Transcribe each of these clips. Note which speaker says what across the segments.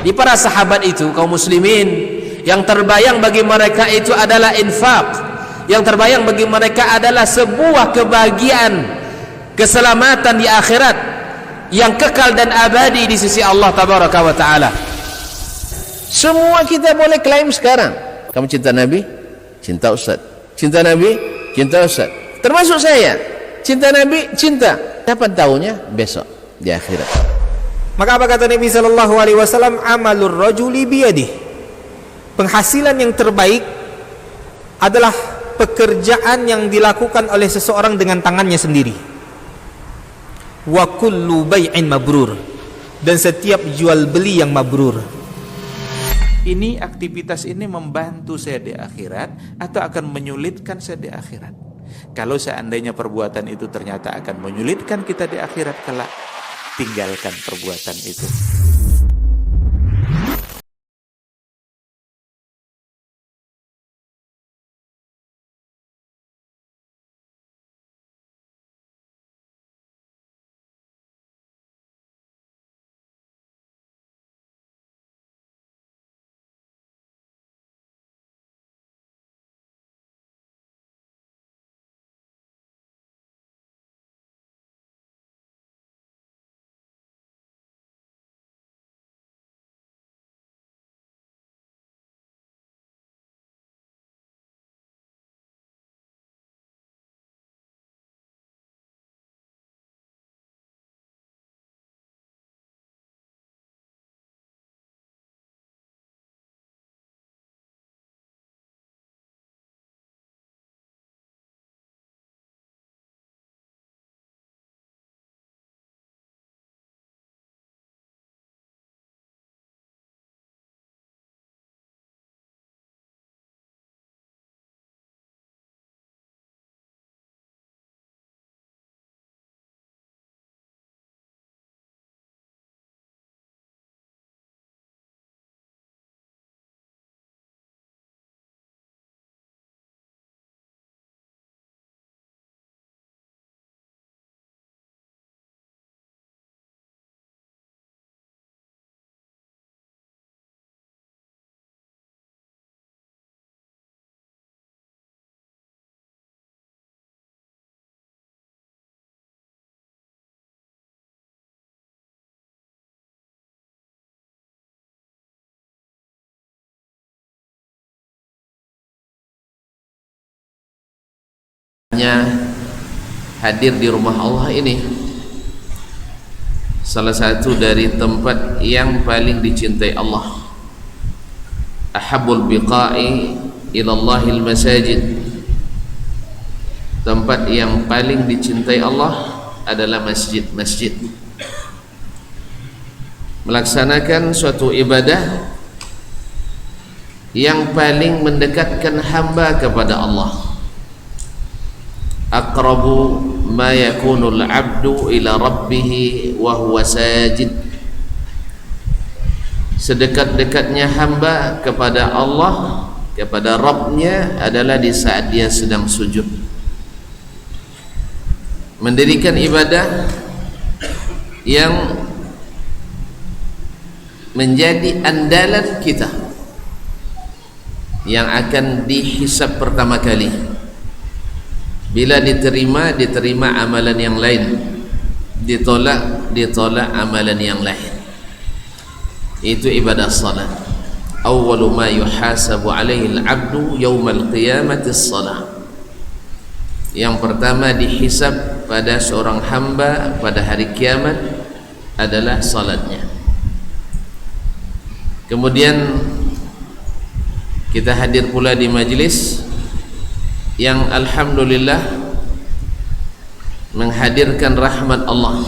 Speaker 1: Di para sahabat itu, kaum muslimin, yang terbayang bagi mereka itu adalah infak, yang terbayang bagi mereka adalah sebuah kebahagiaan, keselamatan di akhirat yang kekal dan abadi di sisi Allah tabaraka wa taala. Semua kita boleh klaim sekarang, kamu cinta Nabi, cinta Ustaz. Cinta Nabi, cinta Ustaz. Termasuk saya, cinta Nabi, cinta. Dapat tahunya besok di akhirat.
Speaker 2: Maka apa kata Nabi sallallahu alaihi wasallam? Amalur rajuli biyadihi. Penghasilan yang terbaik adalah pekerjaan yang dilakukan oleh seseorang dengan tangannya sendiri. Wa kullu bai'in mabrur. Dan setiap jual beli yang mabrur.
Speaker 3: Ini aktivitas ini membantu saya di akhirat atau akan menyulitkan saya di akhirat? Kalau seandainya perbuatan itu ternyata akan menyulitkan kita di akhirat kelak, tinggalkan perbuatan itu.
Speaker 1: Hadir di rumah Allah ini salah satu dari tempat yang paling dicintai Allah. Ahabbul biqa'i ilallahil masajid. Tempat yang paling dicintai Allah adalah masjid-masjid. Melaksanakan suatu ibadah yang paling mendekatkan hamba kepada Allah. Aqrabu ma yakunul abdu ila rabbih wa huwa sajid. Sedekat-dekatnya hamba kepada Allah, kepada Rabbnya adalah di saat dia sedang sujud. Mendirikan ibadah yang menjadi andalan kita yang akan dihisab pertama kali. Bila diterima, diterima amalan yang lain, ditolak, ditolak amalan yang lain. Itu ibadah salat. Awwalu ma yuhasabu alaihi al-'abdu yaumal qiyamati as-salat. Yang pertama dihisab pada seorang hamba pada hari kiamat adalah salatnya. Kemudian kita hadir pula di majlis yang alhamdulillah menghadirkan rahmat Allah,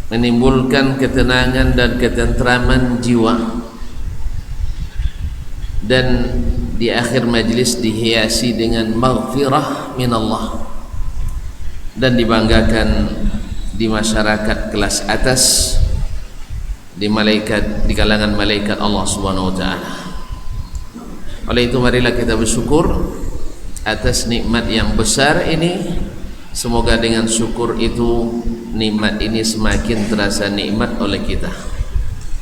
Speaker 1: menimbulkan ketenangan dan ketentraman jiwa, dan di akhir majlis dihiasi dengan maghfirah min Allah, dan dibanggakan di masyarakat kelas atas, di malaikat, di kalangan malaikat Allah Subhanahu wa taala. Oleh itu marilah kita bersyukur atas nikmat yang besar ini. Semoga dengan syukur itu nikmat ini semakin terasa nikmat oleh kita.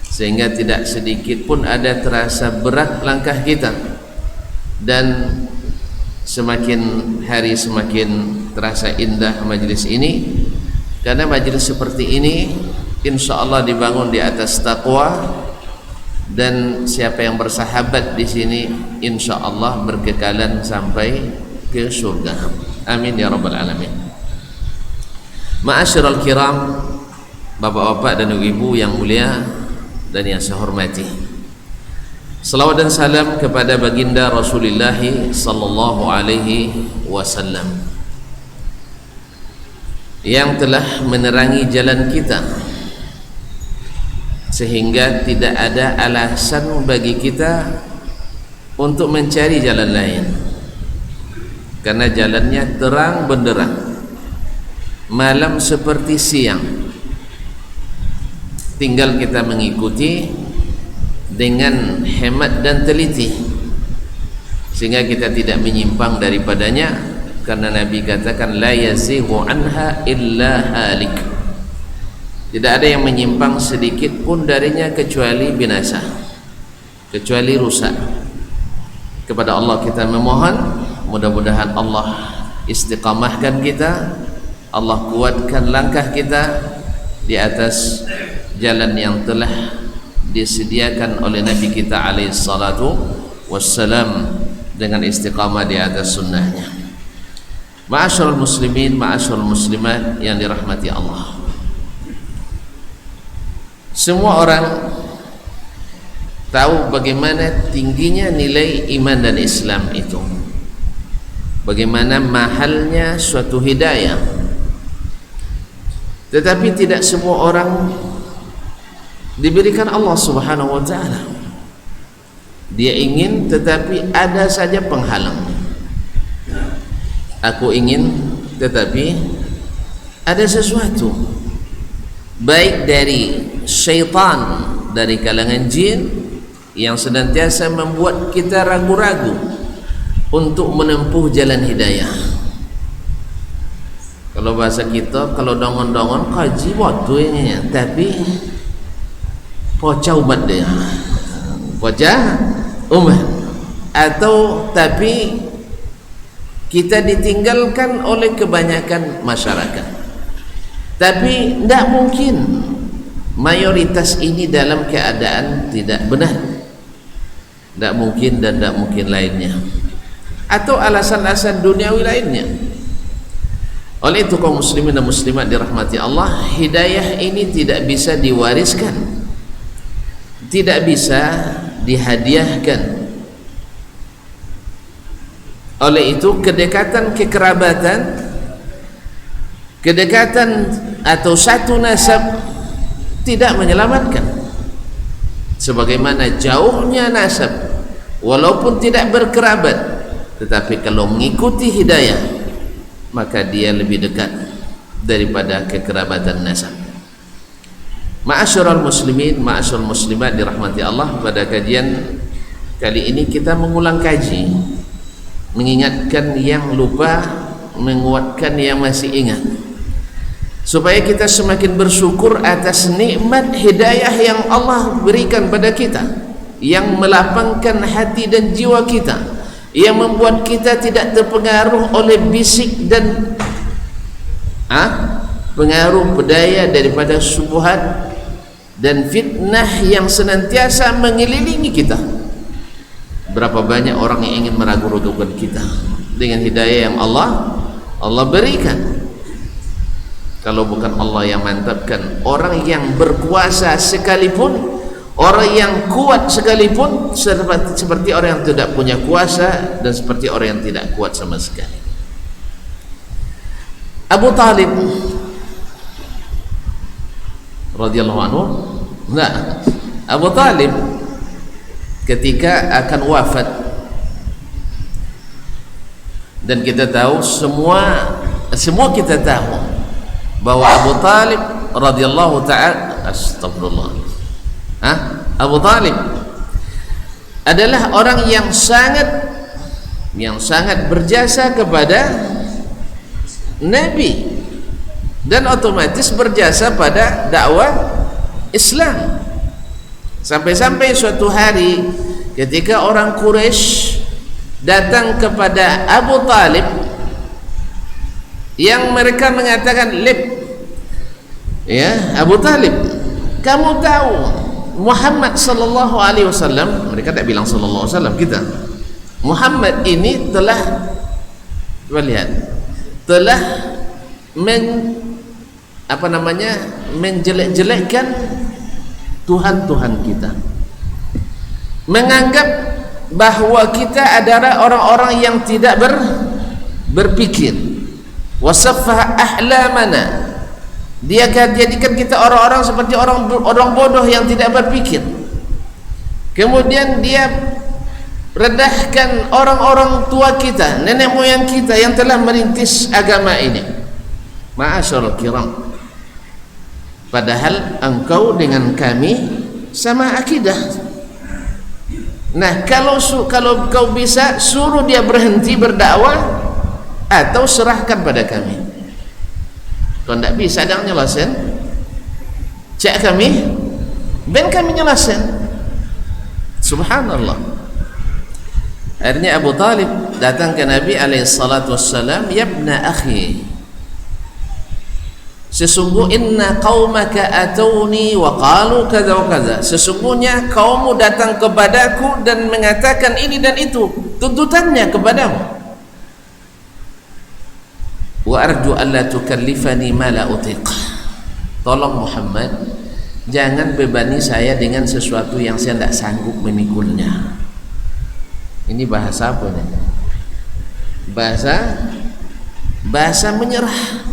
Speaker 1: sehingga tidak sedikit pun ada terasa berat langkah kita, dan semakin hari semakin terasa indah majelis ini, karena majelis seperti ini insyaallah dibangun di atas taqwa, dan siapa yang bersahabat di sini insyaallah berkekalan sampai ke surga. Amin ya rabbal alamin. Ma'asyiral kiram, bapak-bapak dan ibu yang mulia dan yang saya hormati, salawat dan salam kepada baginda Rasulullah sallallahu alaihi wasallam yang telah menerangi jalan kita, sehingga tidak ada alasan bagi kita untuk mencari jalan lain, karena jalannya terang benderang, malam seperti siang. Tinggal kita mengikuti dengan hemat dan teliti, sehingga kita tidak menyimpang daripadanya, karena Nabi katakan la yazighu anha illa halik. Tidak ada yang menyimpang sedikit pun darinya kecuali binasa, kecuali rusak. Kepada Allah kita memohon, mudah-mudahan Allah istiqamahkan kita, Allah kuatkan langkah kita di atas jalan yang telah disediakan oleh Nabi kita alaihi salatu wassalam, dengan istiqamah di atas sunnahnya. Ma'asyiral muslimin, ma'asyiral muslimat yang dirahmati Allah, semua orang tahu bagaimana tingginya nilai iman dan Islam itu, bagaimana mahalnya suatu hidayah. Tetapi tidak semua orang diberikan Allah subhanahu wa ta'ala. Dia ingin, tetapi ada saja penghalang. Aku ingin, tetapi ada sesuatu, baik dari syaitan, dari kalangan jin, yang senantiasa membuat kita ragu-ragu untuk menempuh jalan hidayah. Kalau bahasa kita, kalau dongon-dongon kaji waktu ini, tapi pocah umat dia, pocah umat, atau tapi kita ditinggalkan oleh kebanyakan masyarakat. Tapi tidak mungkin mayoritas ini dalam keadaan tidak benar, tidak mungkin, dan tidak mungkin lainnya, atau alasan-alasan duniawi lainnya. Oleh itu kaum muslimin dan muslimat dirahmati Allah, hidayah ini tidak bisa diwariskan, tidak bisa dihadiahkan. Oleh itu kedekatan kekerabatan, kedekatan atau satu nasab tidak menyelamatkan. Sebagaimana jauhnya nasab walaupun tidak berkerabat, tetapi kalau mengikuti hidayah maka dia lebih dekat daripada kekerabatan nasab. Ma'asyiral muslimin, ma'asyiral muslimat dirahmati Allah, pada kajian kali ini kita mengulang kaji, mengingatkan yang lupa, menguatkan yang masih ingat, supaya kita semakin bersyukur atas nikmat hidayah yang Allah berikan pada kita, yang melapangkan hati dan jiwa kita, yang membuat kita tidak terpengaruh oleh bisik dan pengaruh pedaya daripada syubhat dan fitnah yang senantiasa mengelilingi kita. Berapa banyak orang yang ingin meragu-ragukan kita dengan hidayah yang Allah berikan. Kalau bukan Allah yang mantapkan, orang yang berkuasa sekalipun, orang yang kuat sekalipun, seperti orang yang tidak punya kuasa, dan seperti orang yang tidak kuat sama sekali. Abu Talib radhiyallahu anhu, Abu Talib ketika akan wafat, dan kita tahu semua kita tahu bahwa Abu Talib radhiyallahu ta'ala, astagfirullah, Abu Talib adalah orang yang sangat berjasa kepada Nabi, dan otomatis berjasa pada dakwah Islam. Sampai-sampai suatu hari ketika orang Quraisy datang kepada Abu Talib yang mereka mengatakan, "Lib, ya Abu Talib, kamu tahu Muhammad sallallahu alaihi wasallam," mereka tak bilang sallallahu alaihi wasallam, kita, Muhammad ini telah, lihat, telah menjelek-jelekkan Tuhan-Tuhan kita, menganggap bahwa kita adalah orang-orang yang tidak berpikir, wasafah ahlamana, dia jadikan kita orang-orang seperti orang bodoh yang tidak berpikir. Kemudian dia rendahkan orang-orang tua kita, nenek moyang kita yang telah merintis agama ini. Ma'asyarul kiram, padahal engkau dengan kami sama akidah. Nah, kalau kau bisa suruh dia berhenti berdakwah atau serahkan pada kami. Kalau tidak bisa ada nyelasin, cek kami, ben kami nyelasin. Subhanallah. Akhirnya Abu Talib datang ke Nabi alaihissalam, "Ya ibna akhi, sesungguhnya qaumaka atawni wa qalu kadza wa kadza." Sesungguhnya kaummu datang kepadaku dan mengatakan ini dan itu, tuntutannya kepadamu. Wa arju alla tukallifani ma la utiq. Tolong Muhammad, jangan bebani saya dengan sesuatu yang saya tidak sanggup memikulnya. Ini bahasa apa nih? Bahasa menyerah.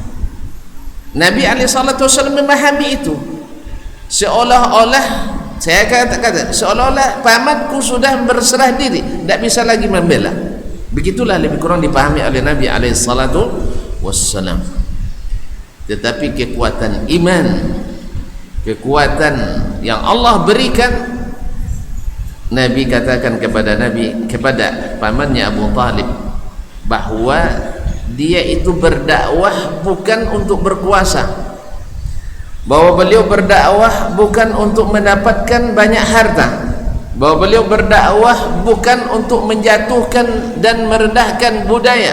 Speaker 1: Nabi SAW memahami itu, seolah-olah, saya kata seolah-olah pamanku sudah berserah diri, tidak bisa lagi membela. Begitulah lebih kurang dipahami oleh Nabi SAW. Tetapi kekuatan iman, kekuatan yang Allah berikan, Nabi katakan kepada pamannya Abu Talib bahwa dia itu berdakwah bukan untuk berkuasa, bahwa beliau berdakwah bukan untuk mendapatkan banyak harta, bahwa beliau berdakwah bukan untuk menjatuhkan dan merendahkan budaya,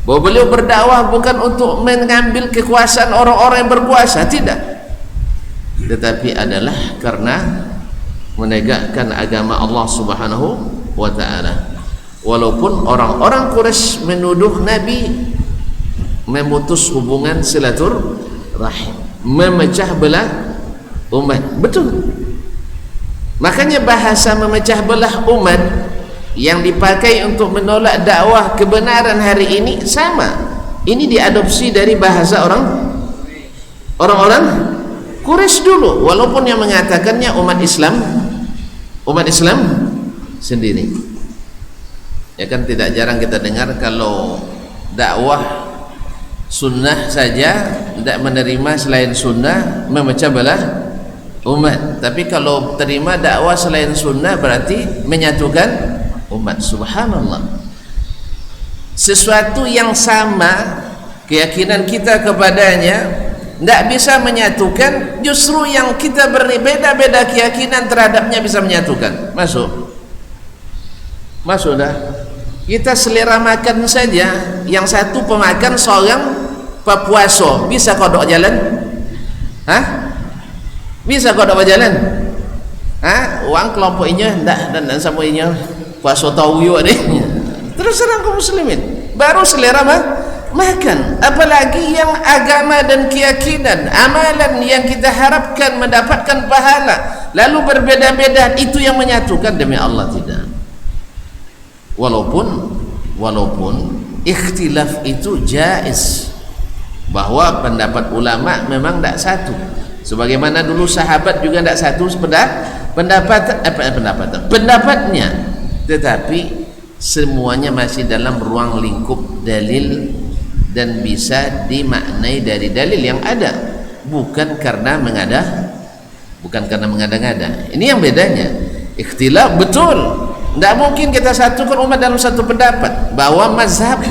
Speaker 1: bahwa beliau berdakwah bukan untuk mengambil kekuasaan orang-orang yang berkuasa, tidak, tetapi adalah karena menegakkan agama Allah Subhanahu wa ta'ala. Walaupun orang-orang Quraisy menuduh Nabi memutus hubungan silaturahim, memecah belah umat. Betul. Makanya bahasa memecah belah umat yang dipakai untuk menolak dakwah kebenaran hari ini sama. Ini diadopsi dari bahasa orang-orang Quraisy dulu, walaupun yang mengatakannya umat Islam sendiri. Ya kan, tidak jarang kita dengar kalau dakwah sunnah saja tidak menerima selain sunnah, memecah belah umat. Tapi kalau terima dakwah selain sunnah berarti menyatukan umat. Subhanallah. Sesuatu yang sama keyakinan kita kepadanya tidak bisa menyatukan, justru yang kita berbeda-beda keyakinan terhadapnya bisa menyatukan. Masuk dah. Kita selera makan saja, yang satu pemakan, seorang pepuasa, bisa kodok jalan? Bisa kodok jalan? Uang kelompok ini dan sama ini puasa tahu yuk deh. Terus serang kaum muslimin, baru selera makan, apalagi yang agama dan keyakinan, amalan yang kita harapkan mendapatkan pahala lalu berbeda-beda, itu yang menyatukan. Demi Allah tidak. Walaupun ikhtilaf itu jaiz, bahwa pendapat ulama memang tidak satu, sebagaimana dulu sahabat juga tidak satu pendapatnya, tetapi semuanya masih dalam ruang lingkup dalil dan bisa dimaknai dari dalil yang ada, bukan karena mengada-ngada. Ini yang bedanya. Ikhtilaf betul, tidak mungkin kita satukan umat dalam satu pendapat, bahwa mazhab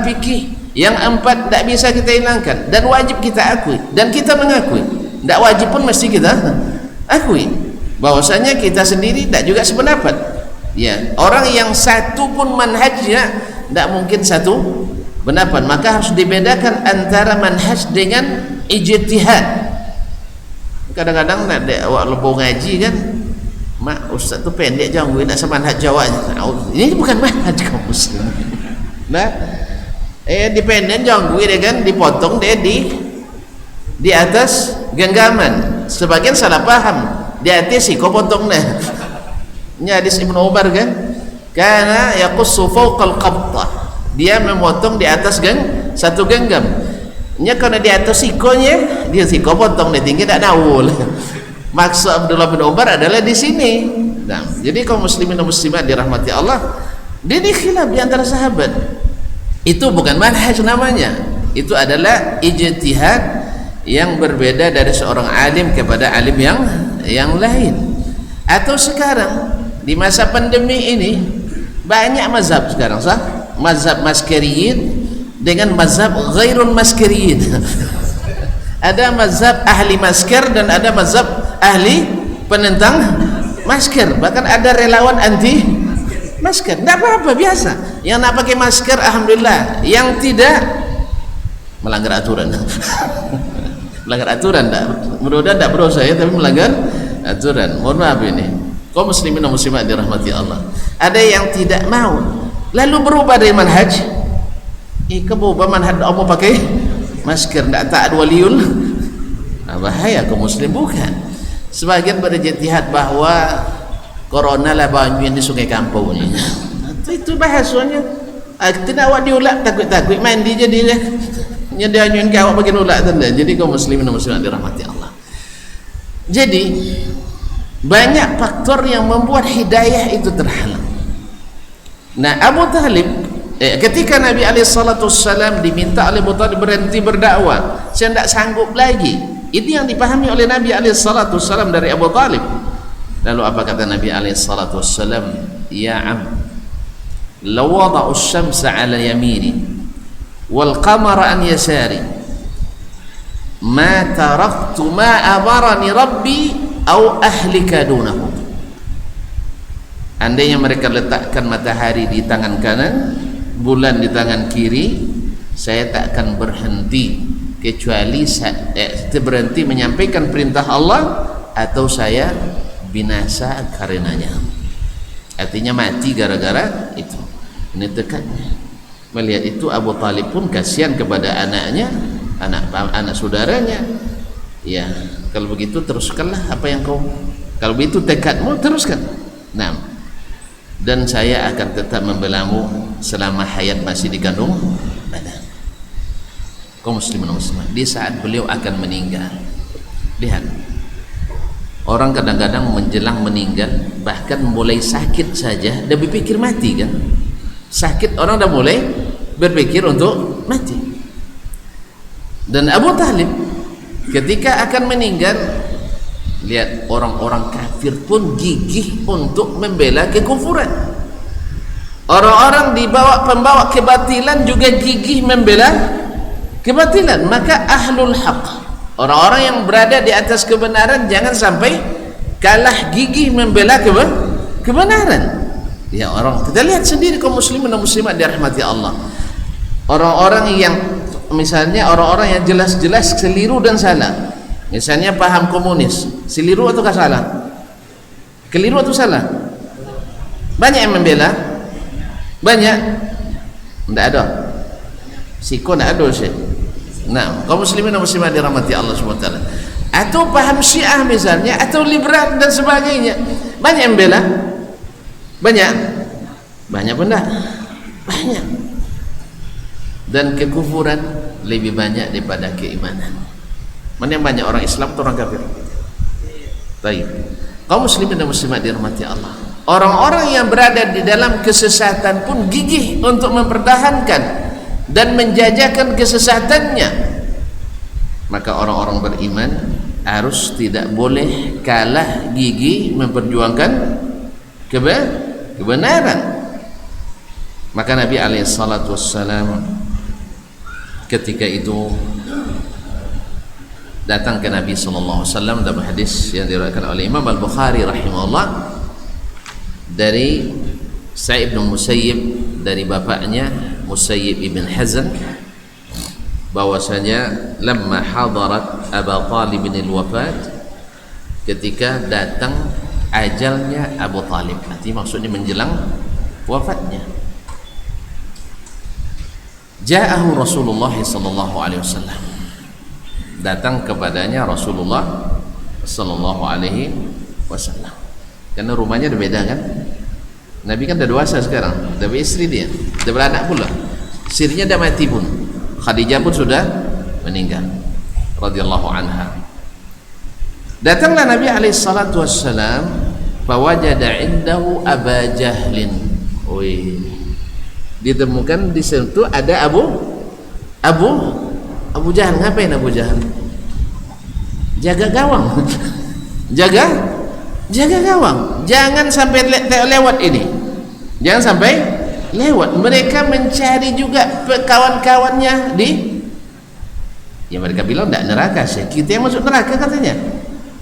Speaker 1: fikih yang 4 tidak bisa kita hilangkan dan wajib kita akui, dan kita mengakui. Tidak wajib pun mesti kita akui. bahwasanya kita sendiri tidak juga sependapat. Ya, orang yang satu pun manhajnya tidak mungkin satu pendapat, maka harus dibedakan antara manhaj dengan ijtihad. Kadang-kadang ada awak lepo ngaji kan, mak ustaz tu pendek janggu nak semanhaj jawabnya. Ini bukan manhaj kaum muslim. Nah, dipendek janggu dia kan, dipotong dia di atas genggaman. Sebagian salah paham, di atas si kau potong dah. Ini hadis Ibnu Umar kan, karena yaqussu fawqal qabdah, dia memotong di atas satu genggam. Nya karena di atas sikonya, dia siko potong dia tinggi tak naul. Maksud Abdullah bin Umar adalah di sini. Nah, jadi kaum muslimin dan muslimat dirahmati Allah, dia khilaf di antara sahabat. Itu bukan manhaj namanya. Itu adalah ijtihad yang berbeda dari seorang alim kepada alim yang lain. Atau sekarang di masa pandemi ini banyak mazhab sekarang, mazhab maskeriyin dengan mazhab ghairun maskeriyin. Ada mazhab ahli masker dan ada mazhab ahli penentang masker, bahkan ada relawan anti masker. Tidak apa-apa, biasa. Yang nak pakai masker alhamdulillah, yang tidak melanggar aturan. Melanggar aturan tak? Mudah-mudahan tak berdosa ya, tapi melanggar aturan. Mohon maaf ini. Kaum muslimin dan muslimat dirahmati Allah. Ada yang tidak mau lalu berubah dari manhaj. Berubah manhaj Allah pakai masker, tidak taat waliul. Nah, bahaya kaum muslim. Bukan. Sebagian berjihad bahwa corona lah banyak di sungai kampung ni. Itu bahasanya. Tidak awak diulak takut-takut mandi jadi dia. Dia nyuin ke awak bagi ulak tanda. Jadi kaum muslimin dan muslimat dirahmati Allah. Jadi banyak faktor yang membuat hidayah itu terhalang. Nah, Abu Talib ketika Nabi SAW diminta oleh Abu Talib berhenti berdakwah, saya tidak sanggup lagi. Itu yang dipahami oleh Nabi SAW dari Abu Talib. Lalu apa kata Nabi SAW? Ya am, law wada'u syamsa ala yamini wal qamara an yasari ma taraktu ma amarani rabbi au ahlika dunahu. Andainya mereka letakkan matahari di tangan kanan, bulan di tangan kiri, saya tak akan berhenti kecuali berhenti menyampaikan perintah Allah atau saya binasa karenanya. Artinya mati gara-gara itu. Ini tekadnya. Melihat itu Abu Talib pun kasihan kepada anaknya, anak saudaranya. Ya, kalau begitu teruskanlah apa yang kau, kalau begitu tekadmu teruskan. Nah, dan saya akan tetap membelamu selama hayat masih dikandung badan. Kaum muslimin dan muslimat, di saat beliau akan meninggal, lihat, orang kadang-kadang menjelang meninggal bahkan mulai sakit saja dah berpikir mati kan. Sakit orang dah mulai berpikir untuk mati. Dan Abu Talib ketika akan meninggal, lihat, orang-orang kafir pun gigih untuk membela kekufuran. Orang-orang pembawa kebatilan juga gigih membela kebatilan. Maka ahlul haq, orang-orang yang berada di atas kebenaran, jangan sampai kalah gigih membela kebenaran. Ya, orang kita lihat sendiri kaum muslimin dan muslimat dirahmati Allah. Orang-orang yang misalnya orang-orang yang jelas-jelas keliru dan salah. Misalnya paham komunis, keliru atau salah? Keliru atau salah? Banyak yang membela? Banyak? Tidak ada. Siko tidak ada sih. Nah, kaum muslimin dan muslimat dirahmati Allah SWT. Atau paham Syiah misalnya, atau liberal dan sebagainya. Banyak yang membela? Banyak? Banyak benda? Banyak. Dan kekufuran lebih banyak daripada keimanan. Mana yang banyak, orang Islam atau orang kafir? Baik. Kaum muslimin dan muslimat dirahmati Allah. Orang-orang yang berada di dalam kesesatan pun gigih untuk mempertahankan dan menjajakan kesesatannya. Maka orang-orang beriman harus tidak boleh kalah gigih memperjuangkan kebenaran. Maka Nabi SAW ketika itu datang ke Nabi sallallahu alaihi wasallam dalam hadis yang diriwayatkan oleh Imam Al-Bukhari rahimahullah dari Sa'id bin Musayyib dari bapaknya Musayyib ibn Hazan bahwasanya lamma hadarat Abu Talib al-wafat, ketika datang ajalnya Abu Talib, nanti maksudnya menjelang wafatnya, ja'ahu Rasulullah sallallahu alaihi wasallam, datang kepadanya Rasulullah sallallahu alaihi wasallam. Karena rumahnya udah beda kan, Nabi kan udah dewasa sekarang, udah beristri dia, udah beranak pula, istrinya udah mati pun, Khadijah pun sudah meninggal radhiyallahu anha. Datanglah Nabi alaihi salatu wassalam, fawajada indahu Aba Jahlin. Ditemukan di situ ada Abu Jahal. Ngapain Abu Jahal? Jaga gawang. jaga gawang, jangan sampai lewat ini, jangan sampai lewat. Mereka mencari juga kawan-kawannya ya mereka bilang tidak neraka sih, kita yang masuk neraka katanya.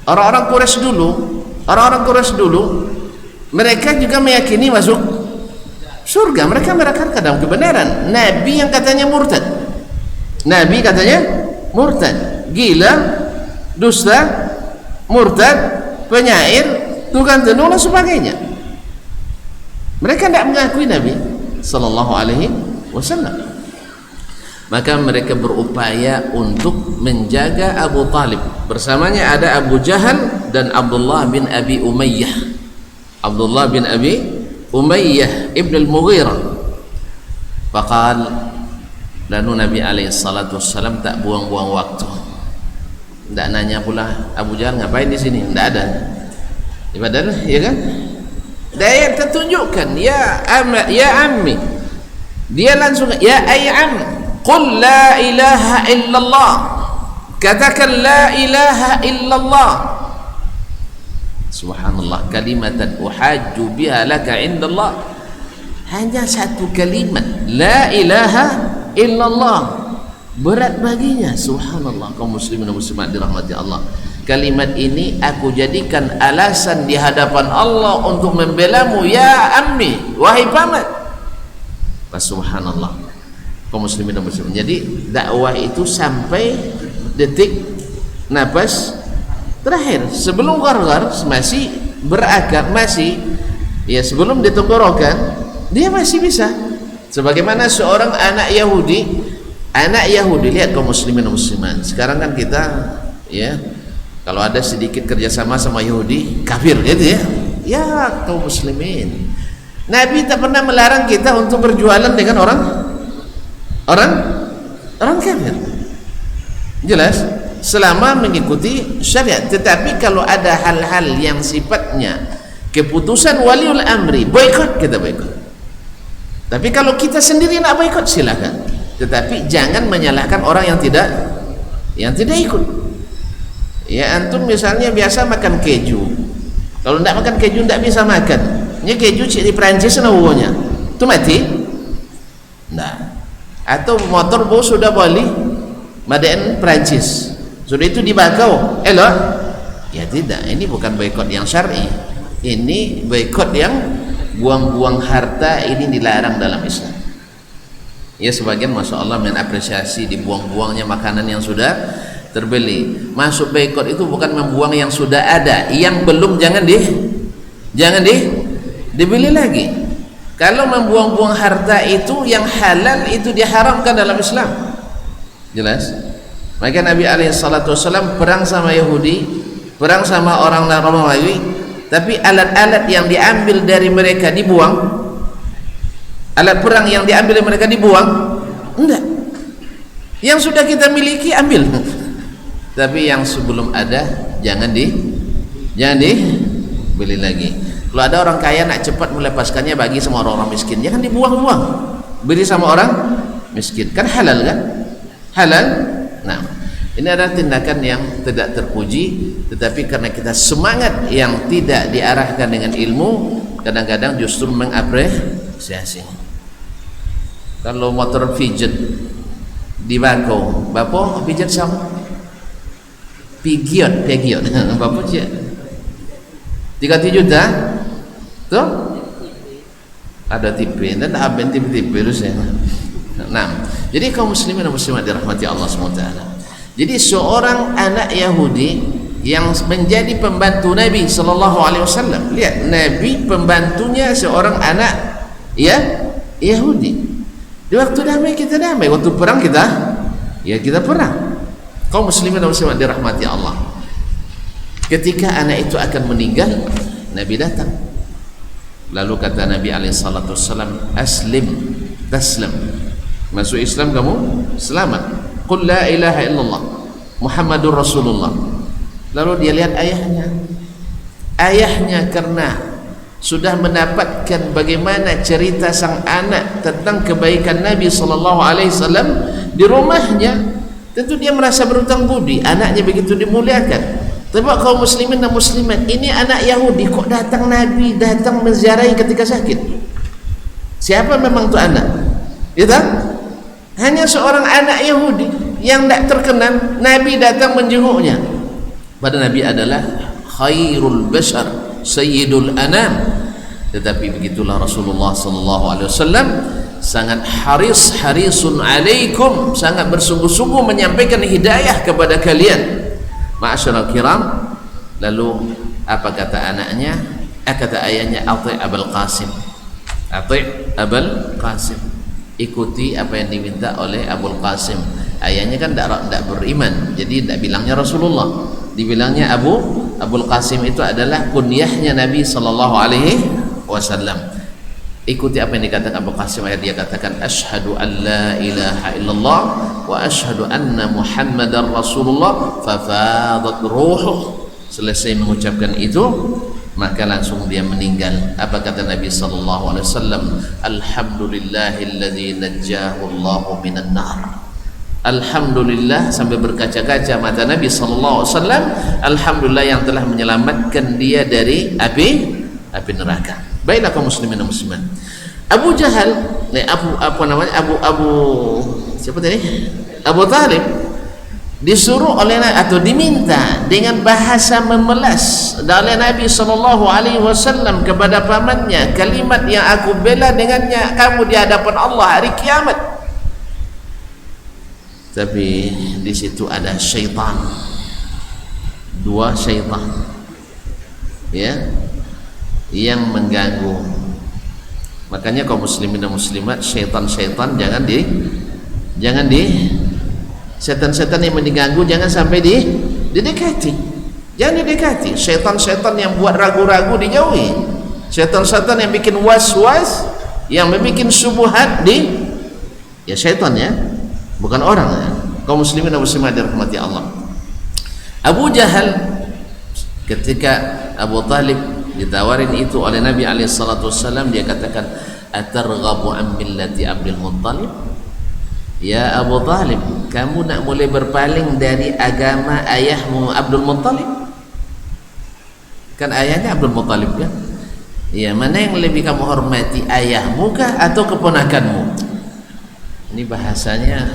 Speaker 1: Orang-orang Quraisy dulu mereka juga meyakini masuk surga, mereka merakarkan dalam kebenaran. Nabi yang katanya murtad, gila, dusta, murtad, penyair, tukang tenung dan sebagainya. Mereka tidak mengakui Nabi sallallahu alaihi wasallam. Maka mereka berupaya untuk menjaga Abu Talib. Bersamanya ada Abu Jahal dan Abdullah bin Abi Umayyah. Abdullah bin Abi Umayyah ibn al-Mughirah. Faqal, lalu Nabi alaihi salatu wassalam tak buang-buang waktu. Tidak nanya pula Abu Jahal ngapain di sini, tidak ada. Padahal ya kan? Dia tertunjukkan ya ammi, dia langsung ya am, qul la ilaha illallah, katakan la ilaha illallah. Subhanallah, kalimatan uhajju biha laka indallah, hanya satu kalimat la ilaha illallah, berat baginya. Subhanallah, kaum muslimin dan muslimat dirahmati Allah. Kalimat ini aku jadikan alasan di hadapan Allah untuk membelamu ya ammi, wahai paman. Subhanallah, kaum muslimin dan muslimat. Jadi dakwah itu sampai detik nafas terakhir, sebelum gharghar masih berakar, masih ya sebelum ditenggorokan dia masih bisa. Sebagaimana seorang anak Yahudi, lihat kaum muslimin dan muslimat. Sekarang kan kita ya kalau ada sedikit kerjasama sama Yahudi kafir gitu ya. Ya kaum muslimin, Nabi tak pernah melarang kita untuk berjualan dengan orang kafir, jelas, selama mengikuti syariat. Tetapi kalau ada hal-hal yang sifatnya keputusan waliul amri, boikot, kita boikot. Tapi kalau kita sendiri nak boikot silakan, tetapi jangan menyalahkan orang yang tidak ikut. Ya antum misalnya biasa makan keju, kalau tidak makan keju tidak bisa makan. Ini keju di Perancis nawanya itu mati. Nah, atau motor bos sudah beli Made Perancis, sudah itu dibakau, elok. Ya tidak, ini bukan boikot yang syar'i. Ini boikot yang buang-buang harta, ini dilarang dalam Islam. Ya sebagian masya Allah mengapresiasi dibuang-buangnya makanan yang sudah terbeli. Masuk boikot itu bukan membuang yang sudah ada, yang belum jangan dibeli lagi. Kalau membuang-buang harta itu yang halal itu diharamkan dalam Islam, jelas. Maka Nabi alaihi salatu wasallam perang sama Yahudi, perang sama orang Romawi, tapi alat-alat yang diambil dari mereka dibuang, alat perang yang diambil dari mereka dibuang, enggak. Yang sudah kita miliki ambil. Tapi yang sebelum ada jangan dibeli lagi. Kalau ada orang kaya nak cepat melepaskannya bagi semua orang miskin, jangan dibuang-buang, beri sama orang miskin, kan halal kan? Halal. Nah, ini adalah tindakan yang tidak terpuji, tetapi karena kita semangat yang tidak diarahkan dengan ilmu, kadang-kadang justru mengapresiasi. Kalau motor pijet di bako, bapak pijet sama Pigiot berapa je? 3 juta tu ada tipe dan tak ada tipe tu saya. Nah, jadi kaum muslimin dan muslimat dirahmati Allah SWT. Jadi seorang anak Yahudi yang menjadi pembantu Nabi SAW, lihat, Nabi pembantunya seorang anak Yahudi. Di waktu damai kita damai, waktu perang kita perang. Kaum muslimin dan muslimat dirahmati Allah. Ketika anak itu akan meninggal, Nabi datang. Lalu kata Nabi SAW, aslim taslam, masuk Islam kamu selamat. Qul la ilaha illallah Muhammadur Rasulullah. Lalu dia lihat ayahnya karena sudah mendapatkan bagaimana cerita sang anak tentang kebaikan Nabi SAW di rumahnya, tentu dia merasa berhutang budi. Anaknya begitu dimuliakan. Tapi kaum muslimin dan muslimat, ini anak Yahudi kok datang Nabi, datang menziarahi ketika sakit. Siapa memang tu anak? Ya tak? Hanya seorang anak Yahudi yang tak terkenal, Nabi datang menjenguknya. Pada Nabi adalah khairul bashar, sayyidul anam. Tetapi begitulah Rasulullah SAW sangat harisun alaikum, sangat bersungguh-sungguh menyampaikan hidayah kepada kalian. Ma'asyiral kiram. Lalu apa kata anaknya? Kata ayahnya, ati' Abul Qasim, ati' Abul Qasim, ikuti apa yang diminta oleh Abul Qasim. Ayahnya kan tidak beriman, jadi tidak bilangnya Rasulullah, dibilangnya Abul Qasim. Itu adalah kunyahnya Nabi SAW. Ikuti apa yang dikatakan Abu Qasim. Ayat dia katakan, asyhadu an la ilaha illallah wa asyhadu anna Muhammadar Rasulullah. Fafadat ruhuh. Selesai mengucapkan itu, maka langsung dia meninggal. Apa kata Nabi SAW? Alhamdulillahilladzi najjahu Allahu minan nar. Alhamdulillah, sampai berkaca-kaca mata Nabi SAW. Alhamdulillah yang telah menyelamatkan dia dari api neraka. Baiklah kaum muslimin dan muslimat. Abu Jahal, siapa tadi? Abu Talib disuruh oleh atau diminta dengan bahasa memelas oleh Nabi SAW kepada pamannya, kalimat yang aku bela dengannya kamu di hadapan Allah hari kiamat. Tapi di situ ada syaitan, 2 syaitan, ya, yang mengganggu. Makanya kaum muslimin dan muslimat, syaitan-syaitan jangan setan-setan yang mengganggu jangan sampai didekati. Jangan didekati. Syaitan-syaitan yang buat ragu-ragu dijauhi. Syaitan-syaitan yang bikin was-was, yang membuat syubhat ya syaitan, ya, bukan orang, ya. Kaum muslimin dan muslimat dirahmati Allah. Abu Jahal, ketika Abu Talib ditawarin itu oleh Nabi SAW, dia katakan, atarghabu an millati Abdul Muttalib? Ya Abu Talib, kamu nak boleh berpaling dari agama ayahmu Abdul Muttalib? Kan ayahnya Abdul Muttalib, kan? Ya, mana yang lebih kamu hormati, ayahmu kah atau keponakanmu? Ini bahasanya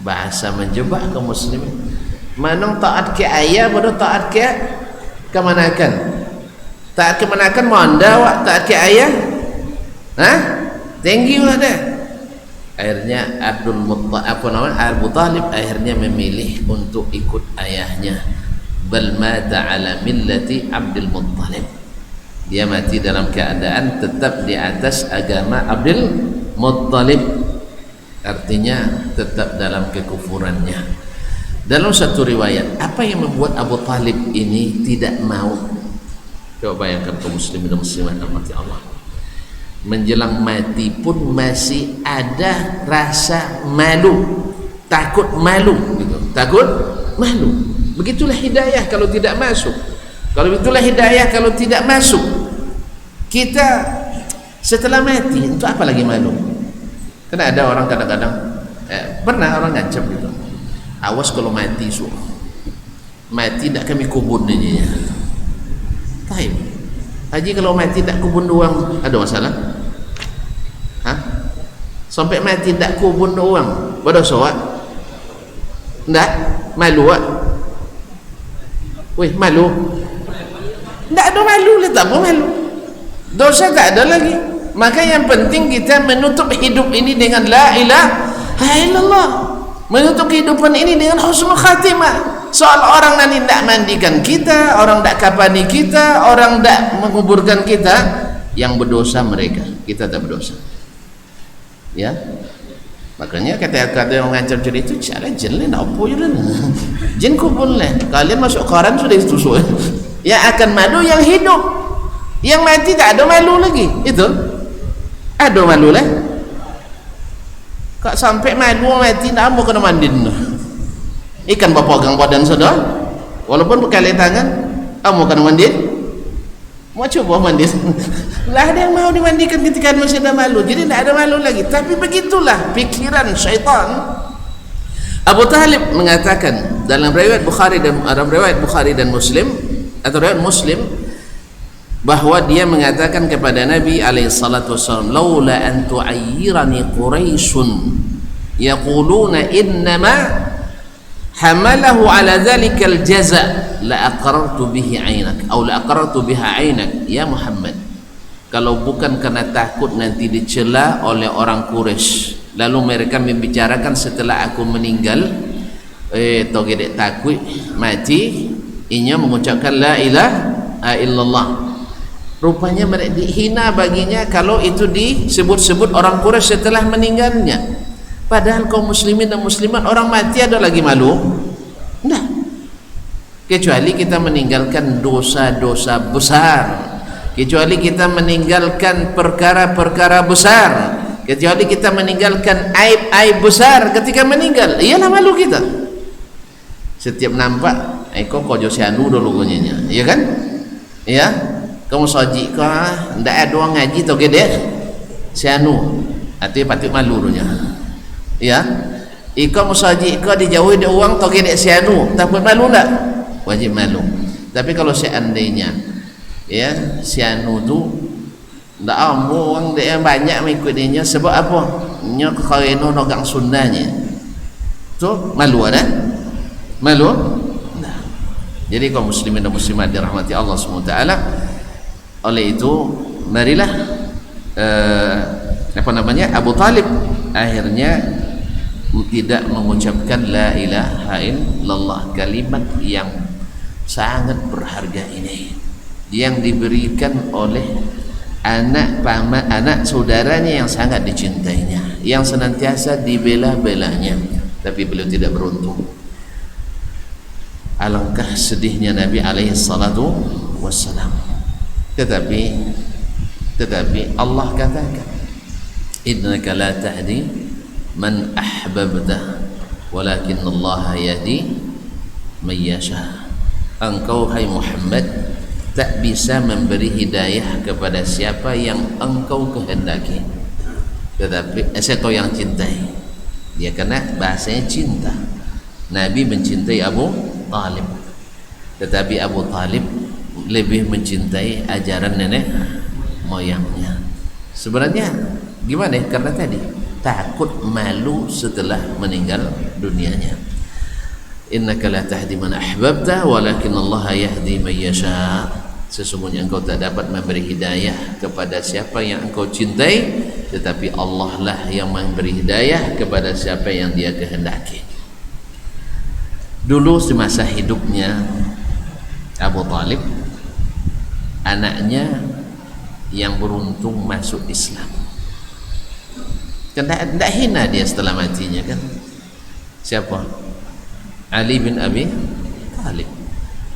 Speaker 1: bahasa menjebak kaum muslimin. Mana taat ke ayah bodoh taat ke kemanakan? Taat kemanakan mau anda wak taat ke ayah? Thank you lah dah. Akhirnya Abu Talib akhirnya memilih untuk ikut ayahnya. Bal mata ala millati Abdul Muttalib. Dia mati dalam keadaan tetap di atas agama Abdul Muttalib. Artinya tetap dalam kekufurannya. Dalam satu riwayat, apa yang membuat Abu Talib ini tidak mau? Coba bayangkan kaum muslimin dan muslimat rahmati Allah. Menjelang mati pun masih ada rasa malu, takut malu gitu. Takut malu. Begitulah hidayah kalau tidak masuk. Kalau begitulah hidayah kalau tidak masuk. Kita setelah mati untuk apa lagi malu? Karena ada orang kadang-kadang pernah orang ngancam gitu. Awas kalau mati mati tak kami kubur ni. Taib. Haji kalau mati tak kubur doang ada masalah? Sampai mati tak kubur doang berdosa? Tak? Malu tak? Weh, malu? Tak ada malu lah, tak apa malu. Dosa tak ada lagi. Maka yang penting kita menutup hidup ini dengan la ilaha illallah, menutup kehidupan ini dengan husnul khatimah. Soal orang nanti tak mandikan kita, orang tak kapani kita, orang tak menguburkan kita, yang berdosa mereka, kita tak berdosa. Ya, makanya kata-kata yang ngancam jadi itu cara jelek apa je dah. Jin kubur lah. Kalian masuk koran sudah itu suai. Yang akan malu yang hidup, yang mati tak ada malu lagi. Itu ada malu lah. Kak sampai malu mati tak mau kena mandin. Ikan bapak pegang badan sudah, walaupun berkali tangan, kamu kena mandi. Mau coba mandi? Lah ada yang mau dimandikan ketika masih ada malu, jadi tidak ada malu lagi. Tapi begitulah pikiran syaitan. Abu Talib mengatakan dalam riwayat Bukhari dan Muslim, atau riwayat Muslim, bahwa dia mengatakan kepada Nabi alaihi salatu wasallam, laula an tu'ayyirani quraisyun yaquluna innama hamalahu ala dhalikal jaza la aqarartu bihi ainak atau la aqarartu biha ainak ya Muhammad. Kalau bukan karena takut nanti dicela oleh orang Quraisy, lalu mereka membicarakan setelah aku meninggal, togedek takut mati, inya mengucapkan la ilaha illallah. Rupanya mereka dihina baginya kalau itu disebut-sebut orang Quraisy setelah meninggalnya. Padahal kaum muslimin dan muslimat, orang mati ada lagi malu? Tidak. Kecuali kita meninggalkan dosa-dosa besar, kecuali kita meninggalkan perkara-perkara besar, kecuali kita meninggalkan aib-aib besar ketika meninggal, iyalah malu kita. Setiap nampak kok josianu dulu gunanya, iya kan? Iya, kamu soji kah? Ndak ada orang ngaji tau gede sianu, artinya patut malu dunia. Ya, iko musaji iko dijauhi dari uang tau gede sianu, takut malu ndak? Wajib malu. Tapi kalau seandainya ya sianu tu ndak ambo orang dia banyak mengikutinya, sebab apa? Nya kawino nogang sunnahnya. Tu malu ada? Malu? Nah. Jadi kaum muslimin dan muslimat dirahmati Allah SWT, oleh itu marilah Abu Talib akhirnya tidak mengucapkan la ilaha illallah, kalimat yang sangat berharga ini yang diberikan oleh anak saudaranya yang sangat dicintainya, yang senantiasa dibela-belanya, tapi beliau tidak beruntung. Alangkah sedihnya Nabi alaihi salatu wassalam. Tetapi Allah katakan, innaka la tahdi man ahbabta walakin Allah yahdi man yasha. Engkau hai Muhammad tak bisa memberi hidayah kepada siapa yang engkau kehendaki, tetapi siapa yang cintai dia, karena bahasanya cinta. Nabi mencintai Abu Talib, tetapi Abu Talib lebih mencintai ajaran nenek moyangnya. Sebenarnya gimana? Karena tadi takut malu setelah meninggal dunianya. Innaka la tahdi man ahbabta walakin Allah yahdi man yasha. Sesungguhnya engkau tak dapat memberi hidayah kepada siapa yang engkau cintai, tetapi Allah lah yang memberi hidayah kepada siapa yang dia kehendaki. Dulu semasa hidupnya Abu Talib, anaknya yang beruntung masuk Islam. Kan tidak hina dia setelah matinya kan. Siapa? Ali bin Abi Talib,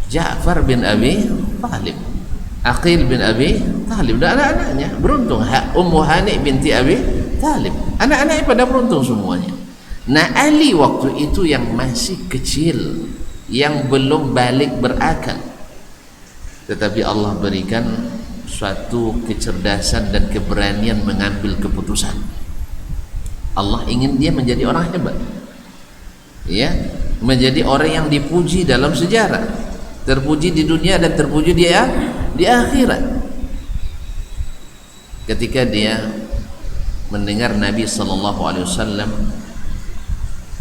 Speaker 1: Ja'far bin Abi Talib, Aqil bin Abi Talib, dan anak-anaknya beruntung. Ummu Hani binti Abi Talib, anak-anaknya pada beruntung semuanya. Nah, Ali waktu itu yang masih kecil, yang belum balik berakal, tetapi Allah berikan suatu kecerdasan dan keberanian mengambil keputusan. Allah ingin dia menjadi orang hebat, ya, menjadi orang yang dipuji dalam sejarah, terpuji di dunia dan terpuji di akhirat. Ketika dia mendengar Nabi SAW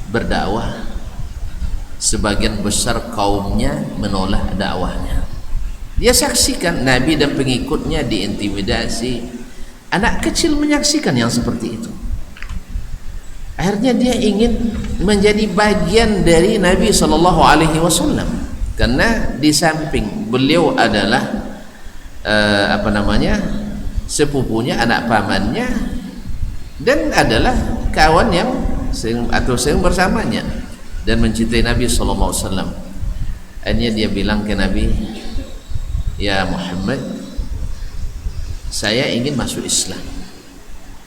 Speaker 1: berdakwah sebagian besar kaumnya menolak dakwahnya. Dia saksikan Nabi dan pengikutnya diintimidasi. Anak kecil menyaksikan yang seperti itu. Akhirnya dia ingin menjadi bagian dari Nabi SAW, karena di samping beliau adalah sepupunya, anak pamannya, dan adalah kawan yang sering bersamanya dan mencintai Nabi SAW. Akhirnya dia bilang ke Nabi, "Ya Muhammad, saya ingin masuk Islam,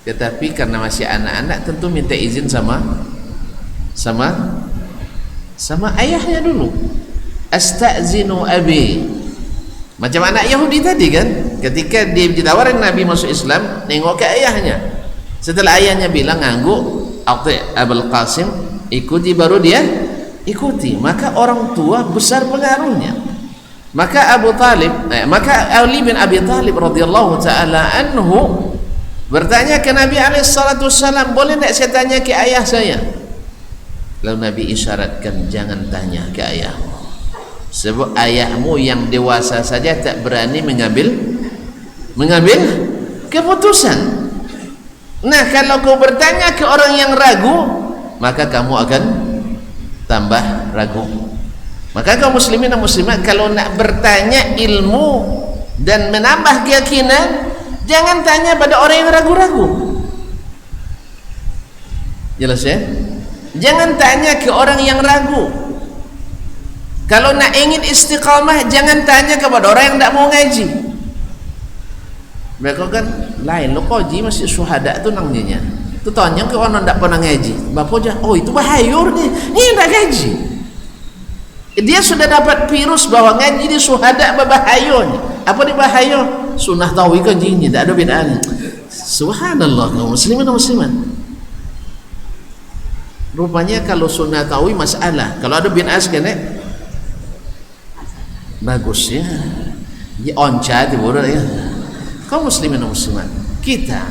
Speaker 1: tetapi karena masih anak-anak tentu minta izin sama ayahnya dulu. Astazinu abi." Macam anak Yahudi tadi kan, ketika dia ditawarin Nabi masuk Islam, nengok ke ayahnya. Setelah ayahnya bilang nganggu, Ati Abul Qasim, ikuti, baru dia ikuti. Maka orang tua besar pengaruhnya. Maka Ali bin Abi Thalib radhiyallahu taala anhu bertanya ke Nabi alaihissalam, "Boleh tidak saya tanya ke ayah saya?" Lalu Nabi isyaratkan, "Jangan tanya ke ayahmu, sebab ayahmu yang dewasa saja tak berani mengambil keputusan. Nah, kalau kau bertanya ke orang yang ragu, maka kamu akan tambah ragu." Maka kaum muslimin dan muslimat, kalau nak bertanya ilmu dan menambah keyakinan, jangan tanya pada orang yang ragu-ragu. Jelas ya? Jangan tanya ke orang yang ragu. Kalau nak ingin istiqamah, jangan tanya kepada orang yang tak mau ngaji. Mereka kan lain, lo koji masih syuhada tu nangnya. Tu tanya ke orang yang tak pernah ngaji. Bapak aja, "Oh itu bahayur nih, ini tak ngaji." Dia sudah dapat virus bahwa ngaji di syuhada berbahayanya. Apa di bahaya? Sunnah tawi kan jinnya, tak ada bedanya. Subhanallah, kaum muslimin dan muslimat. Rupanya kalau sunnah tawi masalah, kalau ada bid'ah sekene bagus ya. Ya onca di bodoh ya. Kaum muslimin dan muslimat, kita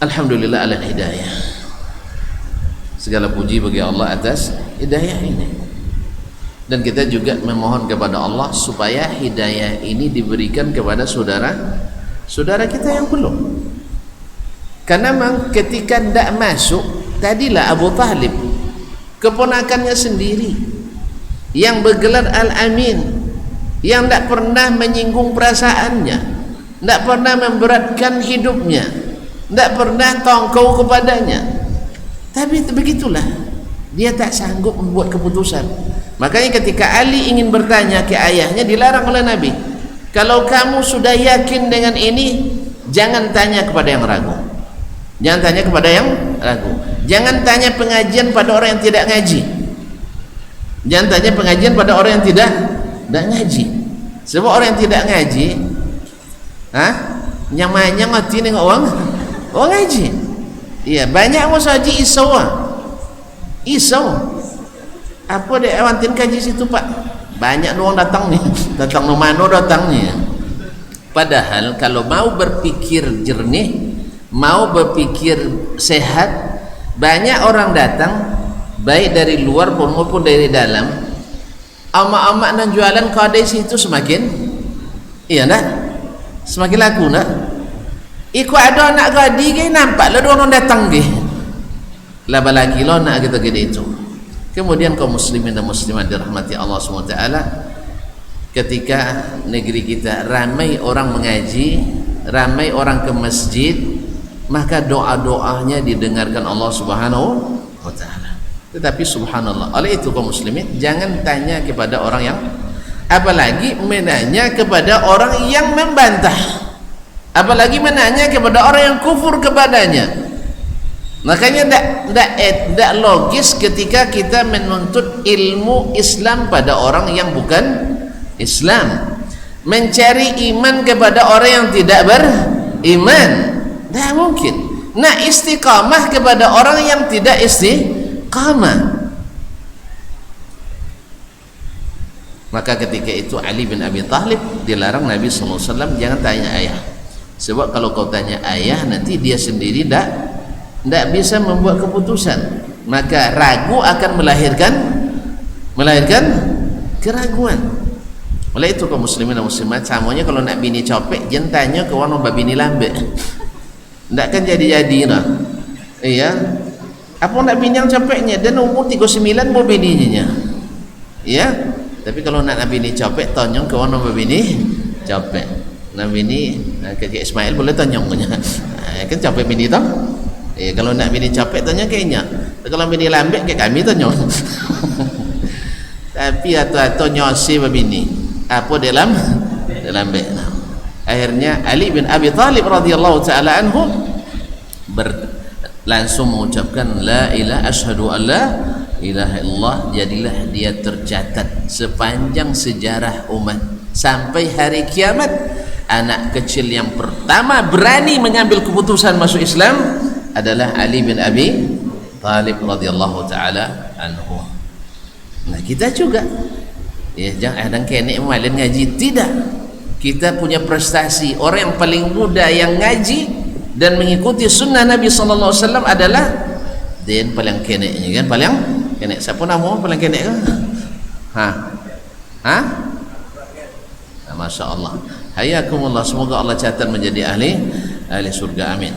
Speaker 1: alhamdulillah ala hidayah. Segala puji bagi Allah atas hidayah ini. Dan kita juga memohon kepada Allah supaya hidayah ini diberikan kepada saudara kita yang belum. Karena memang ketika tidak masuk, tadilah Abu Talib, keponakannya sendiri, yang bergelar Al-Amin, yang tidak pernah menyinggung perasaannya, tidak pernah memberatkan hidupnya, tidak pernah tongkau kepadanya. Tapi begitulah, dia tak sanggup membuat keputusan. Makanya ketika Ali ingin bertanya ke ayahnya, dilarang oleh Nabi, "Kalau kamu sudah yakin dengan ini, jangan tanya kepada yang ragu. Jangan tanya kepada yang ragu. Jangan tanya pengajian pada orang yang tidak ngaji. Jangan tanya pengajian pada orang yang tidak ngaji. Sebab orang yang tidak ngaji, nyamanya ngati dengan orang ngaji. Iya, banyak musaji isau. Apa dia awantin kaji situ, Pak? Banyak orang datang nih, datang nomano datangnya. Padahal kalau mau berpikir jernih, mau berpikir sehat, banyak orang datang, baik dari luar maupun dari dalam. Amak-amak nan jualan kadai situ semakin, iya nak, semakin laku nak. Iku ada anak gadi ke nampak lah orang datang ke. Laba lagi lo nak kita gede itu. Kemudian kaum muslimin dan muslimat dirahmati Allah SWT, ketika negeri kita ramai orang mengaji, ramai orang ke masjid, maka doa-doanya didengarkan Allah Subhanahu wa taala. Tetapi subhanallah, oleh itu kaum muslimin, jangan tanya kepada orang yang, apalagi menanya kepada orang yang membantah, apalagi menanya kepada orang yang kufur kepadanya. Makanya tidak logis ketika kita menuntut ilmu Islam pada orang yang bukan Islam, mencari iman kepada orang yang tidak beriman, tidak mungkin. Nah, istiqamah kepada orang yang tidak istiqamah. Maka ketika itu Ali bin Abi Thalib dilarang Nabi SAW, jangan tanya ayah. Sebab kalau kau tanya ayah, nanti dia sendiri tidak bisa membuat keputusan. maka ragu akan melahirkan keraguan. Oleh itu kaum muslimin dan muslimat, samanya kalau nak bini copek jangan tanya ke warna babini lambe, ndak kan jadi lah. Iya, apa nak bini yang copeknya dan umur 39 mau bininya, iya. Tapi kalau nak bini copek tanya ke warna babini copek. Nak bini ke Ismail boleh tanya kan copek bini toh. Kalau nak bini copek tanya kayaknya. Kalau bini lambe kayak kami tanya. Tapi atau nyosi babini apa dalam benak. Akhirnya Ali bin Abi Thalib radhiyallahu taala anhu langsung mengucapkan la ilaha asyhadu an la ilaha illallah. Jadilah dia tercatat sepanjang sejarah umat sampai hari kiamat. Anak kecil yang pertama berani mengambil keputusan masuk Islam adalah Ali bin Abi Thalib radhiyallahu taala anhu. Nah, kita juga ya jangan ada kene malin ngaji, tidak. Kita punya prestasi. Orang yang paling muda yang ngaji dan mengikuti sunnah Nabi sallallahu alaihi wasallam adalah den paling kene kan, paling kene. Siapa nama paling kene kan? Nah, Masya Allah. Hayakumullah, semoga Allah catat menjadi ahli surga, amin.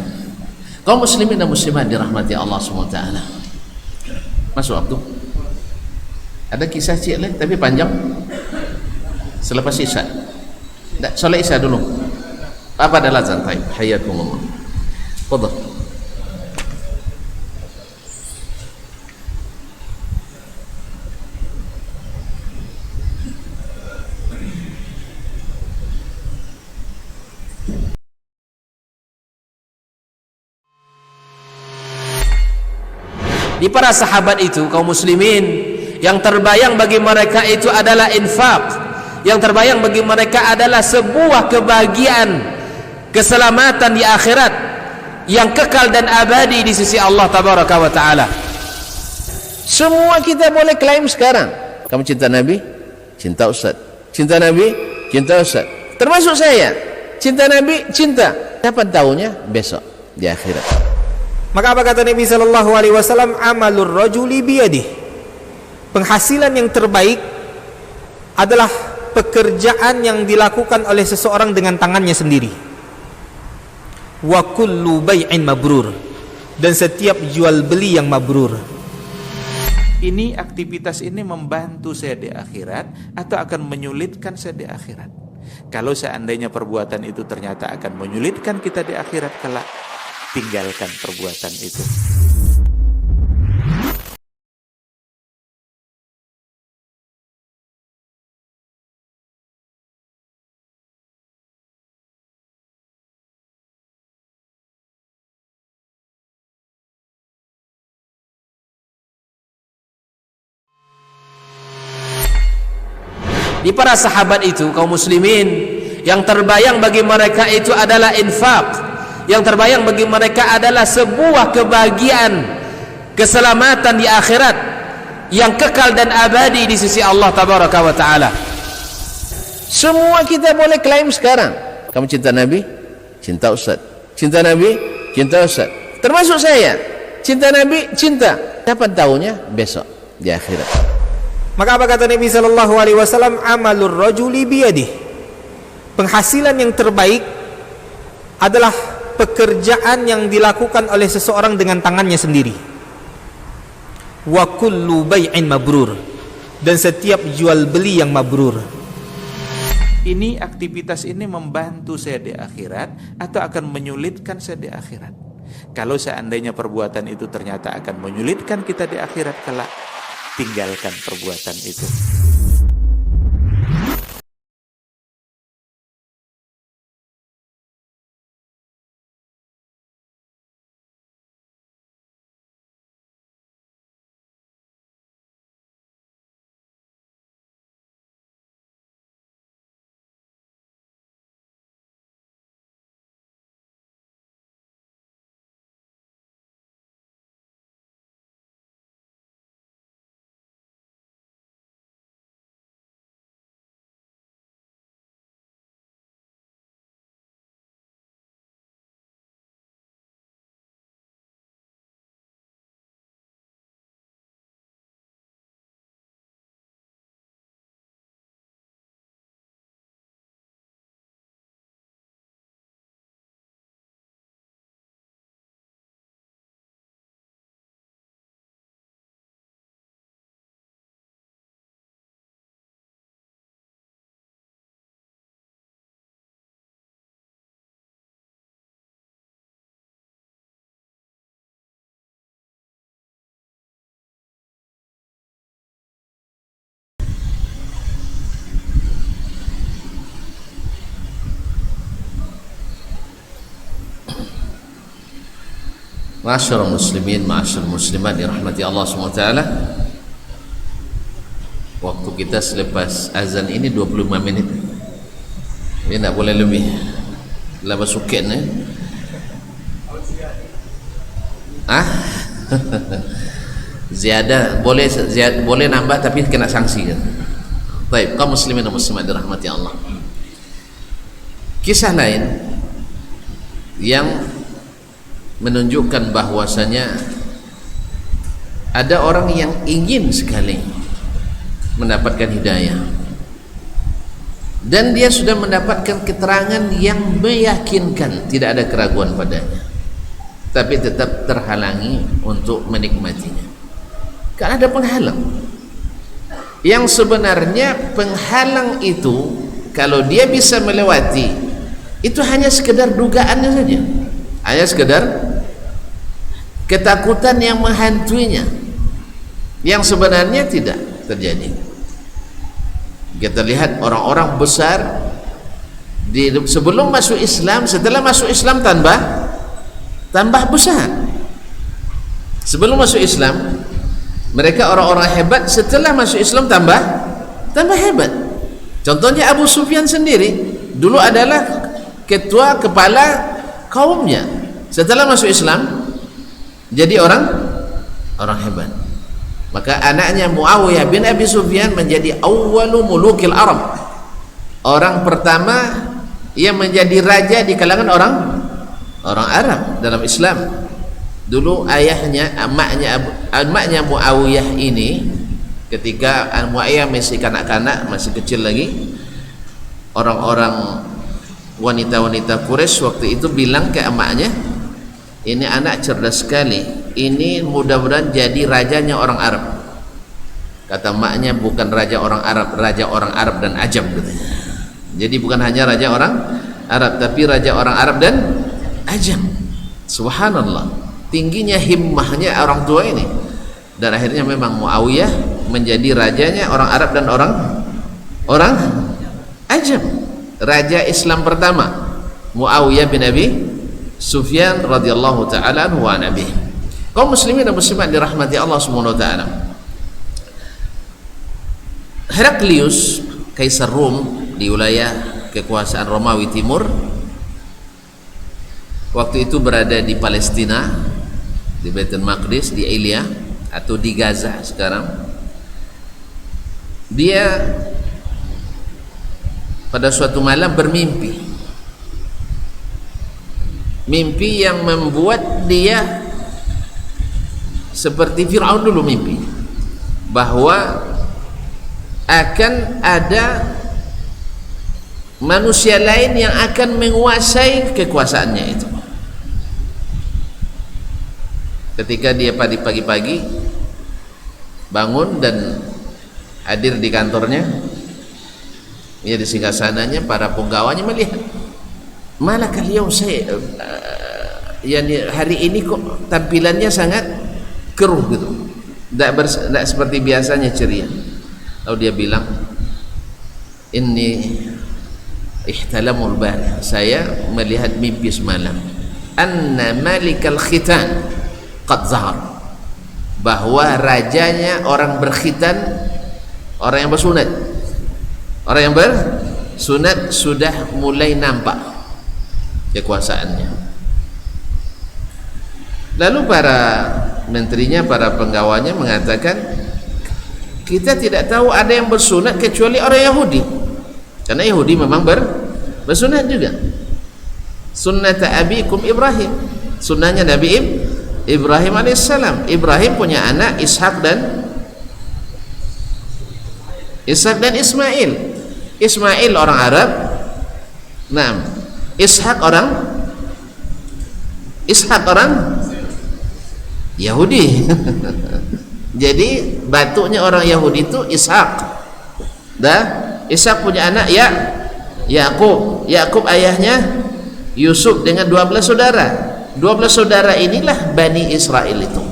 Speaker 1: Kaum muslimin dan muslimat dirahmati Allah SWT. Masuk waktu. Ada kisah cik tapi panjang. Selepas isya. Solat isya dulu. Apa adalah zantai? Hayakumullah. Fadhal.
Speaker 4: Di para sahabat itu kaum muslimin, yang terbayang bagi mereka itu adalah infak, yang terbayang bagi mereka adalah sebuah kebahagiaan, keselamatan di akhirat yang kekal dan abadi di sisi Allah tabaraka wa taala.
Speaker 1: Semua kita boleh klaim sekarang. Kamu cinta Nabi? Cinta Ustaz. Cinta Nabi? Cinta Ustaz. Termasuk saya. Cinta Nabi? Cinta. Kapan tahunya? Besok di akhirat.
Speaker 2: Maka apa kata Nabi sallallahu alaihi wasallam? Amalur rajuli biyadih. Penghasilan yang terbaik adalah pekerjaan yang dilakukan oleh seseorang dengan tangannya sendiri. Wa kullu bai'in mabrur. Dan setiap jual beli yang mabrur.
Speaker 3: Ini aktivitas ini membantu saya di akhirat atau akan menyulitkan saya di akhirat. Kalau seandainya perbuatan itu ternyata akan menyulitkan kita di akhirat kelak, tinggalkan perbuatan itu.
Speaker 4: Di para sahabat itu kaum muslimin, yang terbayang bagi mereka itu adalah infak, yang terbayang bagi mereka adalah sebuah kebahagiaan, keselamatan di akhirat yang kekal dan abadi di sisi Allah tabaraka wa taala.
Speaker 1: Semua kita boleh klaim sekarang. Kamu cinta Nabi? Cinta Ustaz. Cinta Nabi? Cinta Ustaz. Termasuk saya. Cinta Nabi? Cinta. Kapan tahunya? Besok di akhirat.
Speaker 2: Maka apa kata Nabi sallallahu alaihi wasallam? Amalur rajuli biyadih. Penghasilan yang terbaik adalah pekerjaan yang dilakukan oleh seseorang dengan tangannya sendiri. Wa kullu bai'in mabrur. Dan setiap jual beli yang mabrur.
Speaker 3: Ini aktivitas ini membantu saya di akhirat atau akan menyulitkan saya di akhirat. Kalau seandainya perbuatan itu ternyata akan menyulitkan kita di akhirat kelak, tinggalkan perbuatan itu.
Speaker 1: Ma'asyiral muslimin, ma'asyiral muslimat dirahmati Allah SWT. Waktu kita selepas azan ini 25 menit. Ini tak boleh lebih. Lama suket ni. Ziyadah boleh nambah tapi kena sanksi kan. Baik, kaum muslimin dan muslimat dirahmati Allah. Kisah lain yang menunjukkan bahwasanya ada orang yang ingin sekali mendapatkan hidayah dan dia sudah mendapatkan keterangan yang meyakinkan, tidak ada keraguan padanya, tapi tetap terhalangi untuk menikmatinya karena ada penghalang. Yang sebenarnya penghalang itu kalau dia bisa melewati itu hanya sekedar dugaannya saja, hanya sekedar ketakutan yang menghantuinya, yang sebenarnya tidak terjadi. Kita lihat orang-orang besar sebelum masuk Islam, setelah masuk Islam tambah besar. Sebelum masuk Islam mereka orang-orang hebat, setelah masuk Islam tambah hebat. Contohnya Abu Sufyan sendiri dulu adalah ketua kepala kaumnya, setelah masuk Islam jadi orang hebat. Maka anaknya Muawiyah bin Abi Sufyan menjadi awwalu mulukil Arab, orang pertama yang menjadi raja di kalangan orang Arab dalam Islam. Dulu emaknya Muawiyah ini ketika Muawiyah masih kanak-kanak, masih kecil lagi, orang-orang wanita-wanita Quraisy waktu itu bilang ke emaknya, ini anak cerdas sekali, ini mudah-mudahan jadi rajanya orang Arab. Kata emaknya, bukan raja orang Arab, raja orang Arab dan Ajam katanya. Jadi bukan hanya raja orang Arab, tapi raja orang Arab dan Ajam. Subhanallah, tingginya himmahnya orang tua ini. Dan akhirnya memang Muawiyah menjadi rajanya orang Arab dan orang Ajam. Raja Islam pertama Muawiyah bin Abi Sufyan radhiyallahu taala anhu wa nabi. Kaum muslimin dan muslimat dirahmati Allah Subhanahu wa taala. Heraklius, kaisar Rom di wilayah kekuasaan Romawi Timur, waktu itu berada di Palestina, di Baitul Maqdis, di Elia atau di Gaza sekarang. Dia pada suatu malam bermimpi, mimpi yang membuat dia seperti Fir'aun dulu mimpi, bahwa akan ada manusia lain yang akan menguasai kekuasaannya itu. Ketika dia pagi-pagi bangun dan hadir di kantornya, ya di singgasananya, para penggawanya melihat, malah kalian saya hari ini kok tampilannya sangat keruh gitu, tidak seperti biasanya ceria. Lalu dia bilang, ini ihtalamul barih, saya melihat mimpi semalam, anna malikal khitan qad zahar, bahwa rajanya orang berkhitan, orang yang bersunat, orang yang bersunat sudah mulai nampak kekuasaannya. Lalu para menterinya, para penggawanya mengatakan, kita tidak tahu ada yang bersunat kecuali orang Yahudi, karena Yahudi memang bersunat juga. Sunnata abikum Ibrahim, sunnahnya Nabi Ibrahim alaihissalam. Ibrahim punya anak Ishak dan Ismail. Ismail orang Arab, nah Ishak orang Yahudi. Jadi batuknya orang Yahudi itu Ishak. Dah, Ishak punya anak Yakub. Yakub ayahnya Yusuf dengan 12 saudara. 12 saudara inilah Bani Israel itu.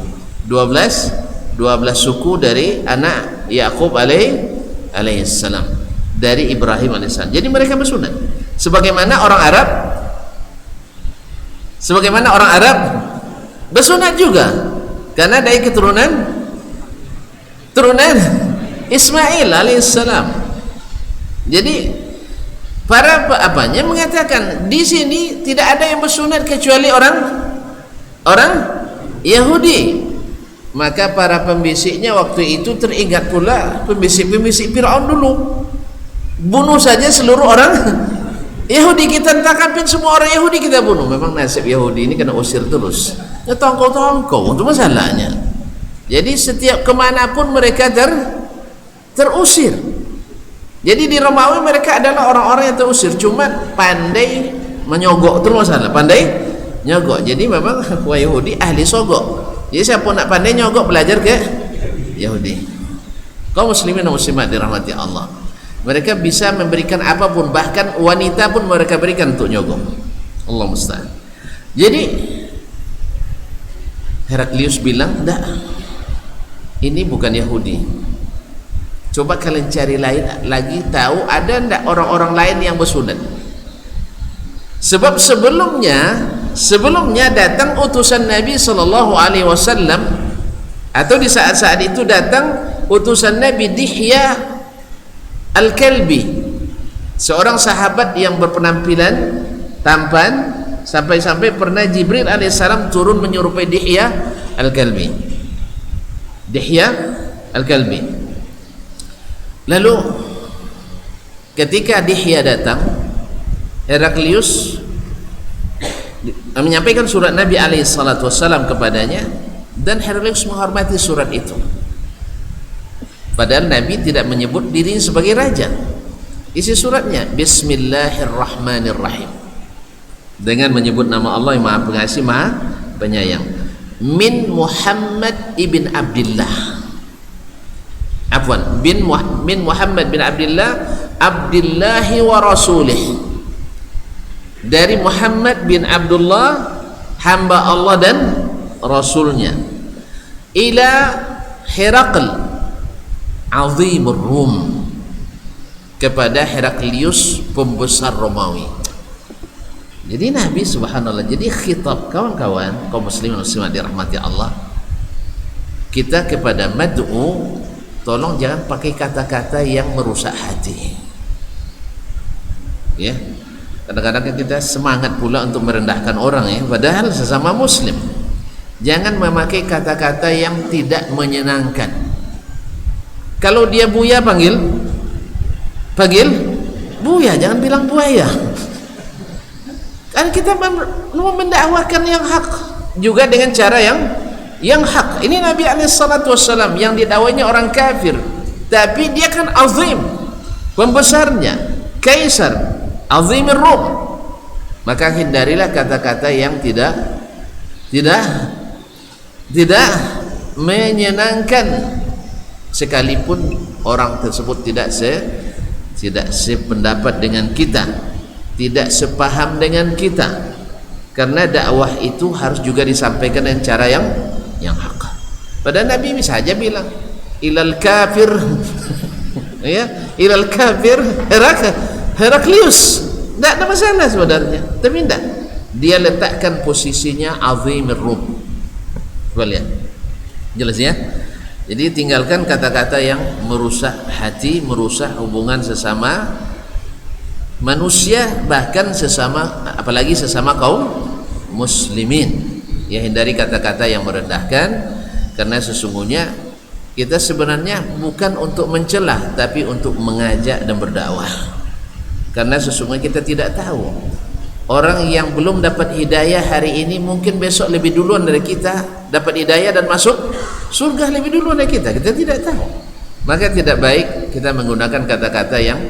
Speaker 1: 12 suku dari anak Yakub alaihissalam, dari Ibrahim alaihissalam. Jadi mereka bersunat sebagaimana orang Arab bersunat juga karena dari keturunan Ismail alaihissalam. Jadi para apanya mengatakan di sini tidak ada yang bersunat kecuali orang Yahudi. Maka para pembisiknya waktu itu teringat pula pembisik-pembisik Fir'aun dulu, bunuh saja seluruh orang Yahudi, kita tangkapin semua orang Yahudi kita bunuh. Memang nasib Yahudi ini kena usir terus, ya tongkol-tongkol itu masalahnya. Jadi setiap kemanapun mereka terusir. Jadi di Romawi mereka adalah orang-orang yang terusir, cuma pandai menyogok itu masalah, pandai nyogok. Jadi memang Yahudi ahli sogok. Jadi siapa nak pandai nyogok belajar ke Yahudi. Kaum muslimin dan muslimat dirahmati Allah, mereka bisa memberikan apapun, bahkan wanita pun mereka berikan untuk nyogok. Allah musta'an. Jadi Heraklius bilang, "Enggak, ini bukan Yahudi. Coba kalian cari lain lagi, tahu ada enggak orang-orang lain yang bersunat?" Sebab sebelumnya datang utusan Nabi SAW, atau di saat-saat itu datang utusan Nabi Dihya Al-Kalbi, seorang sahabat yang berpenampilan tampan, sampai-sampai pernah Jibril alaihissalam turun menyerupai Dihya Al-Kalbi. Lalu ketika Dihya datang, Heraklius menyampaikan surat Nabi alaihissalam kepadanya, dan Heraklius menghormati surat itu. Padahal Nabi tidak menyebut dirinya sebagai raja. Isi suratnya Bismillahirrahmanirrahim, dengan menyebut nama Allah yang Maha Pengasih Maha Penyayang. Min Muhammad ibn Abdullah, min Muhammad bin Abdullah, Abdillahi wa Rasulih, dari Muhammad bin Abdullah, hamba Allah dan Rasulnya, ila Herakl azimur Rum, kepada Heraklius pembesar Romawi. Jadi Nabi subhanallah, jadi khitab kawan-kawan kaum muslimin muslimat dirahmati Allah, kita kepada mad'u, tolong jangan pakai kata-kata yang merusak hati. Ya, kadang-kadang kita semangat pula untuk merendahkan orang, ya, padahal sesama muslim. Jangan memakai kata-kata yang tidak menyenangkan. Kalau dia buaya, panggil buaya, jangan bilang buaya. Kan kita mau mendakwakan yang hak juga dengan cara yang hak. Ini Nabi SAW yang didakwanya orang kafir, tapi dia kan azim, pembesarnya, kaisar azimir Rum. Maka hindarilah kata-kata yang tidak menyenangkan, sekalipun orang tersebut tidak sependapat dengan kita, tidak sepaham dengan kita, karena dakwah itu harus juga disampaikan dengan cara yang hak. Padahal Nabi bisa saja bilang ilal kafir ya, ilal kafir Heraklius, tidak ada masalah sebenarnya, tapi tidak, dia letakkan posisinya azimir Rum. Coba lihat, jelas ya. Jadi tinggalkan kata-kata yang merusak hati, merusak hubungan sesama manusia, bahkan apalagi sesama kaum muslimin. Ya, hindari kata-kata yang merendahkan, karena sesungguhnya kita sebenarnya bukan untuk mencela, tapi untuk mengajak dan berdakwah. Karena sesungguhnya kita tidak tahu, orang yang belum dapat hidayah hari ini mungkin besok lebih duluan dari kita dapat hidayah dan masuk surga lebih duluan dari kita tidak tahu. Maka tidak baik kita menggunakan kata-kata yang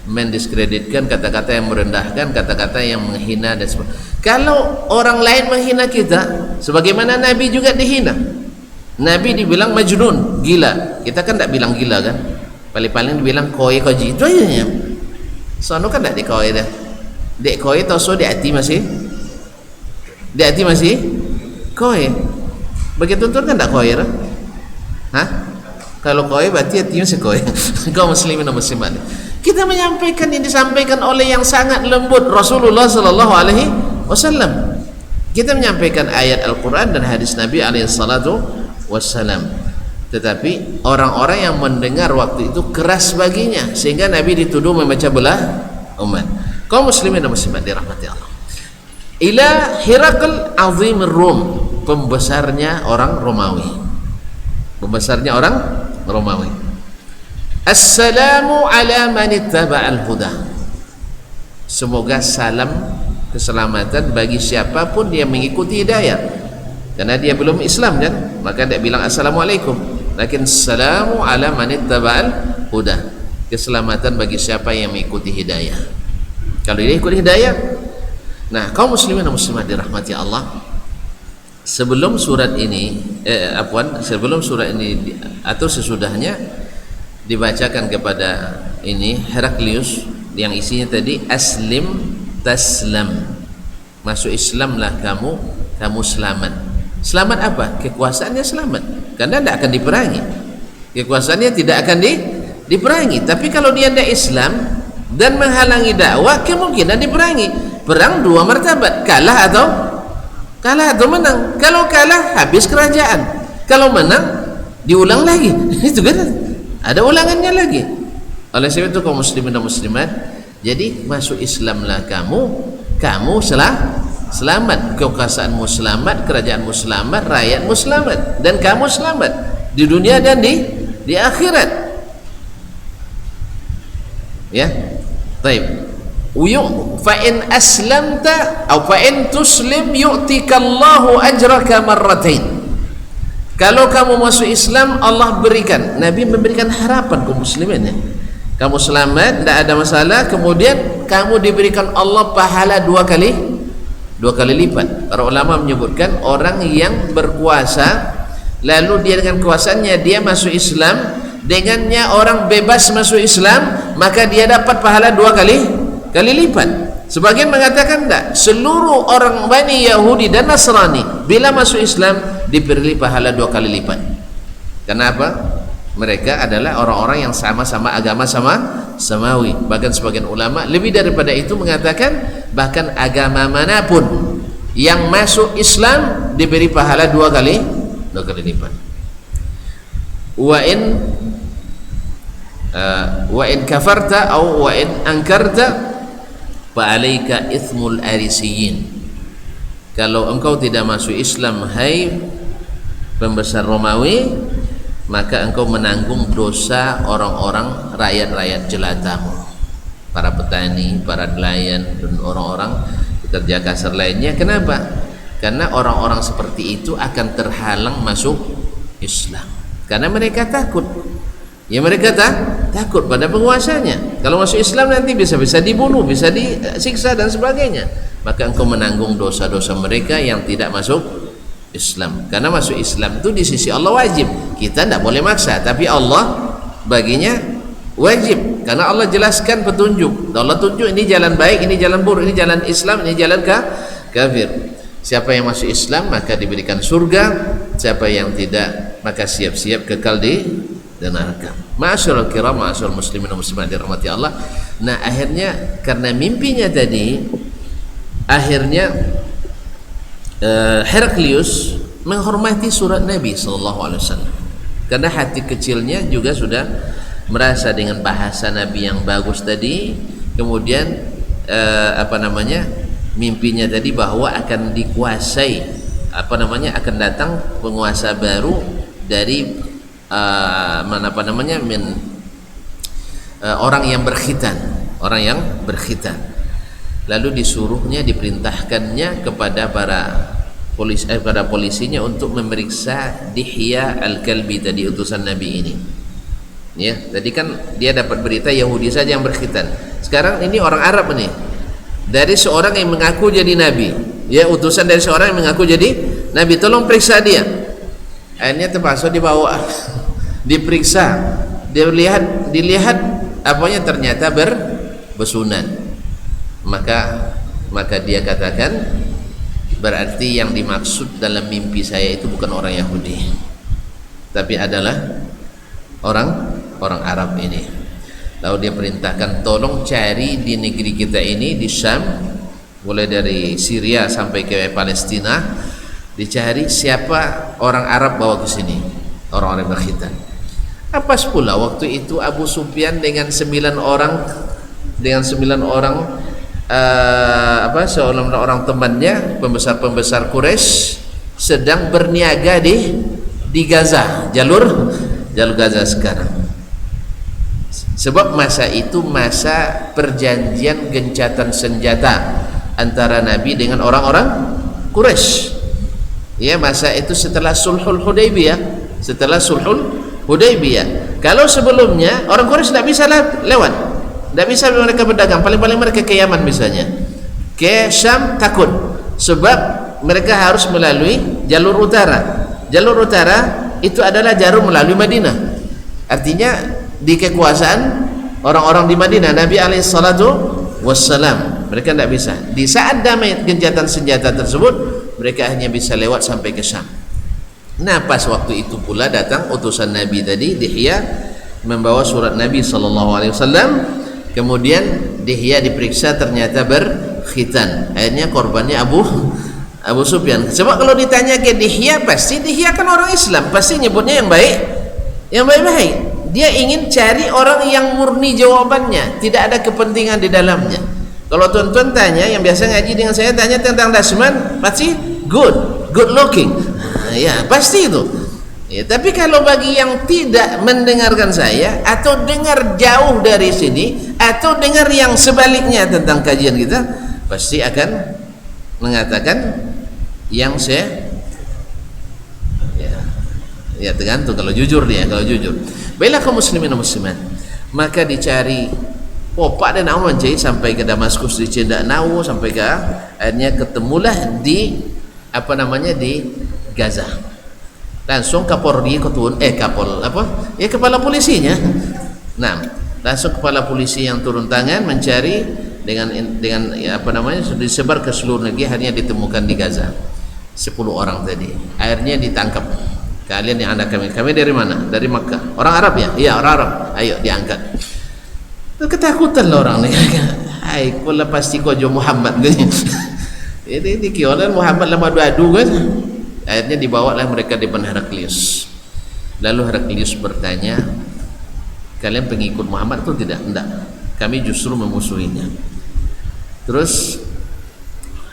Speaker 1: mendiskreditkan, kata-kata yang merendahkan, kata-kata yang menghina dan sebagainya. Kalau orang lain menghina kita, sebagaimana Nabi juga dihina. Nabi dibilang majnun, gila. Kita kan tidak bilang gila kan, paling-paling dibilang koi koji, itu aja. Soalnya kan tidak dikoi dah. Dek koi toso di hati masih koi. Begitu tuh kan tidak koi lah. Hah? Kalau koi berarti hati masih koi. Kaum muslimin dan muslimat, kita menyampaikan yang disampaikan oleh yang sangat lembut, Rasulullah sallallahu alaihi wasallam. Kita menyampaikan ayat Al-Quran dan hadis Nabi alaihissalatu wassalam, tetapi orang-orang yang mendengar waktu itu keras baginya sehingga Nabi dituduh memecah belah umat. Kaum muslimin dan muslimat dirahmati Allah. Ila Hirakl azim Rum, pembesarnya orang Romawi. Pembesarnya orang Romawi. Assalamu ala man ittaba'al huda. Semoga salam keselamatan bagi siapapun yang mengikuti hidayah. Karena dia belum Islam kan, maka dia bilang assalamualaikum. Lakin assalamu ala man ittaba'al huda. Keselamatan bagi siapa yang mengikuti hidayah. Kalau dia ikut hidayah. Nah, kaum muslimin dan muslimat dirahmati Allah, sebelum surat ini sebelum surat ini atau sesudahnya dibacakan kepada ini Heraklius yang isinya tadi aslim taslam, masuk Islamlah kamu, kamu selamat. Selamat apa? Kekuasaannya selamat, karena tidak akan diperangi. Kekuasaannya tidak akan diperangi. Tapi kalau dia tidak Islam dan menghalangi dakwah, kemungkinan diperangi. Perang dua martabat, kalah atau menang. Kalau kalah habis kerajaan, kalau menang diulang lagi. Itu kan ada ulangannya lagi. Oleh sebab itu kaum muslimin dan muslimat, jadi masuk Islamlah kamu selamat, kekuasaanmu selamat, kerajaanmu selamat, rakyatmu selamat, dan kamu selamat di dunia dan di akhirat. Ya, baik. Fa in aslamta atau fa in tuslim yu'tikallahu ajraka marratain. Kalau kamu masuk Islam, Allah berikan, Nabi memberikan harapan kaum muslimin ya. Kamu selamat, tidak ada masalah, kemudian kamu diberikan Allah pahala dua kali lipat. Para ulama menyebutkan orang yang berkuasa lalu dia dengan kuasanya dia masuk Islam, dengannya orang bebas masuk Islam, maka dia dapat pahala dua kali lipat. Sebagian mengatakan tidak, seluruh orang Bani Yahudi dan Nasrani bila masuk Islam diberi pahala dua kali lipat. Kenapa? Mereka adalah orang-orang yang sama-sama agama samawi. Bahkan sebagian ulama lebih daripada itu mengatakan bahkan agama manapun yang masuk Islam diberi pahala dua kali lipat. Wa in kafarta atau wa in ankarta fa alaika ithmul arisiyin. Kalau engkau tidak masuk Islam, hai pembesar Romawi, maka engkau menanggung dosa orang-orang rakyat-rakyat jelatamu, para petani, para nelayan, dan orang-orang pekerja kasar lainnya. Kenapa? Karena orang-orang seperti itu akan terhalang masuk Islam karena mereka takut. Ya, mereka takut pada penguasanya. Kalau masuk Islam nanti bisa dibunuh, bisa disiksa dan sebagainya. Maka engkau menanggung dosa-dosa mereka yang tidak masuk Islam. Karena masuk Islam itu di sisi Allah wajib. Kita tidak boleh maksa, tapi Allah baginya wajib. Karena Allah jelaskan petunjuk. Allah tunjuk ini jalan baik, ini jalan buruk, ini jalan Islam, ini jalan kafir. Siapa yang masuk Islam maka diberikan surga, siapa yang tidak maka siap-siap kekal di neraka. Ma'asyiral kiram, ma'asyiral muslimin dan muslimat dirahmati Allah. Nah, akhirnya karena mimpinya tadi, akhirnya Heraklius menghormati surat Nabi SAW karena hati kecilnya juga sudah merasa dengan bahasa Nabi yang bagus tadi. Kemudian mimpinya tadi bahwa akan dikuasai akan datang penguasa baru dari orang yang berkhitan, lalu disuruhnya, diperintahkannya kepada para polisinya untuk memeriksa Dihya al-Kalbi tadi, utusan Nabi ini. Ya, tadi kan dia dapat berita Yahudi saja yang berkhitan. Sekarang ini orang Arab nih, dari seorang yang mengaku jadi Nabi, ya, utusan dari seorang yang mengaku jadi Nabi, tolong periksa dia. Akhirnya terpaksa dibawa, diperiksa, dilihat apanya, ternyata bersunat. Maka dia katakan, berarti yang dimaksud dalam mimpi saya itu bukan orang Yahudi, tapi adalah orang Arab ini. Lalu dia perintahkan, tolong cari di negeri kita ini, di Syam, mulai dari Syria sampai ke Palestina, dicari siapa orang Arab bawa ke sini, orang-orang berkhitan. Apa pula waktu itu Abu Sufyan dengan 9 orang seorang orang temannya, pembesar Quraisy, sedang berniaga di Gaza, jalur Gaza sekarang. Sebab masa itu masa perjanjian gencatan senjata antara Nabi dengan orang-orang Quraisy. Ya, masa itu setelah Sulhul Hudaybiyah. Kalau sebelumnya orang Quraisy tidak bisa lewat, tidak bisa mereka berdagang. Paling-paling mereka ke Yaman misalnya, ke Syam takut, sebab mereka harus melalui jalur utara. Jalur utara itu adalah jalur melalui Madinah. Artinya di kekuasaan orang-orang di Madinah, Nabi alaihissalatu wassalam, mereka tidak bisa. Di saat damai gencatan senjata tersebut, mereka hanya bisa lewat sampai ke Syam. Nah, pas waktu itu pula datang utusan Nabi tadi, Dihya, membawa surat Nabi SAW. Kemudian Dihya diperiksa, ternyata berkhitan. Akhirnya korbannya Abu Sufyan. Sebab kalau ditanya ke Dihya, pasti Dihya kan orang Islam, pasti nyebutnya yang baik-baik. Dia ingin cari orang yang murni jawabannya, tidak ada kepentingan di dalamnya. Kalau tuan-tuan tanya, yang biasa ngaji dengan saya, tanya tentang Dasman, pasti good looking. Ya, pasti itu. Ya, tapi kalau bagi yang tidak mendengarkan saya, atau dengar jauh dari sini, atau dengar yang sebaliknya tentang kajian kita, pasti akan mengatakan yang saya, ya tergantung. Kalau jujur baiklah kaum muslimin dan muslimat, maka dicari Pak dan aman sampai ke Damaskus, di Cendak Nawu, sampai ke akhirnya ketemulah di Gaza. Langsung Kapolri kepala polisinya. Nah, langsung kepala polisi yang turun tangan mencari dengan sudah disebar ke seluruh negeri. Akhirnya ditemukan di Gaza 10 orang tadi. Akhirnya ditangkap. Kalian yang anda kami dari mana? Dari Makkah. Orang Arab ya? Iya, orang Arab. Ayo diangkat. Ketakutan lah orang ni. Hai, kau pasti kau jo Muhammad kan? Ini dikiolan Muhammad lama adu kan? Akhirnya dibawalah mereka di depan Heraklius. Lalu Heraklius bertanya, kalian pengikut Muhammad atau tidak? Tidak. Kami justru memusuhinya. Terus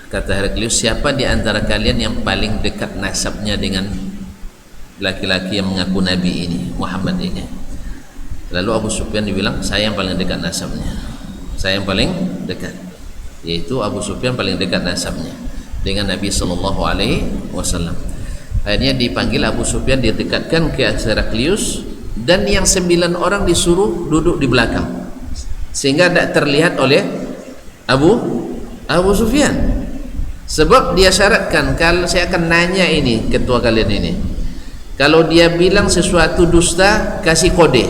Speaker 1: kata Heraklius, siapa di antara kalian yang paling dekat nasabnya dengan laki-laki yang mengaku Nabi ini, Muhammad ini? Lalu Abu Sufyan dibilang, saya yang paling dekat nasabnya. Saya yang paling dekat. Yaitu Abu Sufyan paling dekat nasabnya dengan Nabi SAW. Akhirnya dipanggil Abu Sufyan, didekatkan ke Heraklius, dan yang 9 orang disuruh duduk di belakang sehingga tidak terlihat oleh Abu Sufyan. Sebab dia syaratkan, kalau saya akan nanya ini ketua kalian ini, kalau dia bilang sesuatu dusta, kasih kode,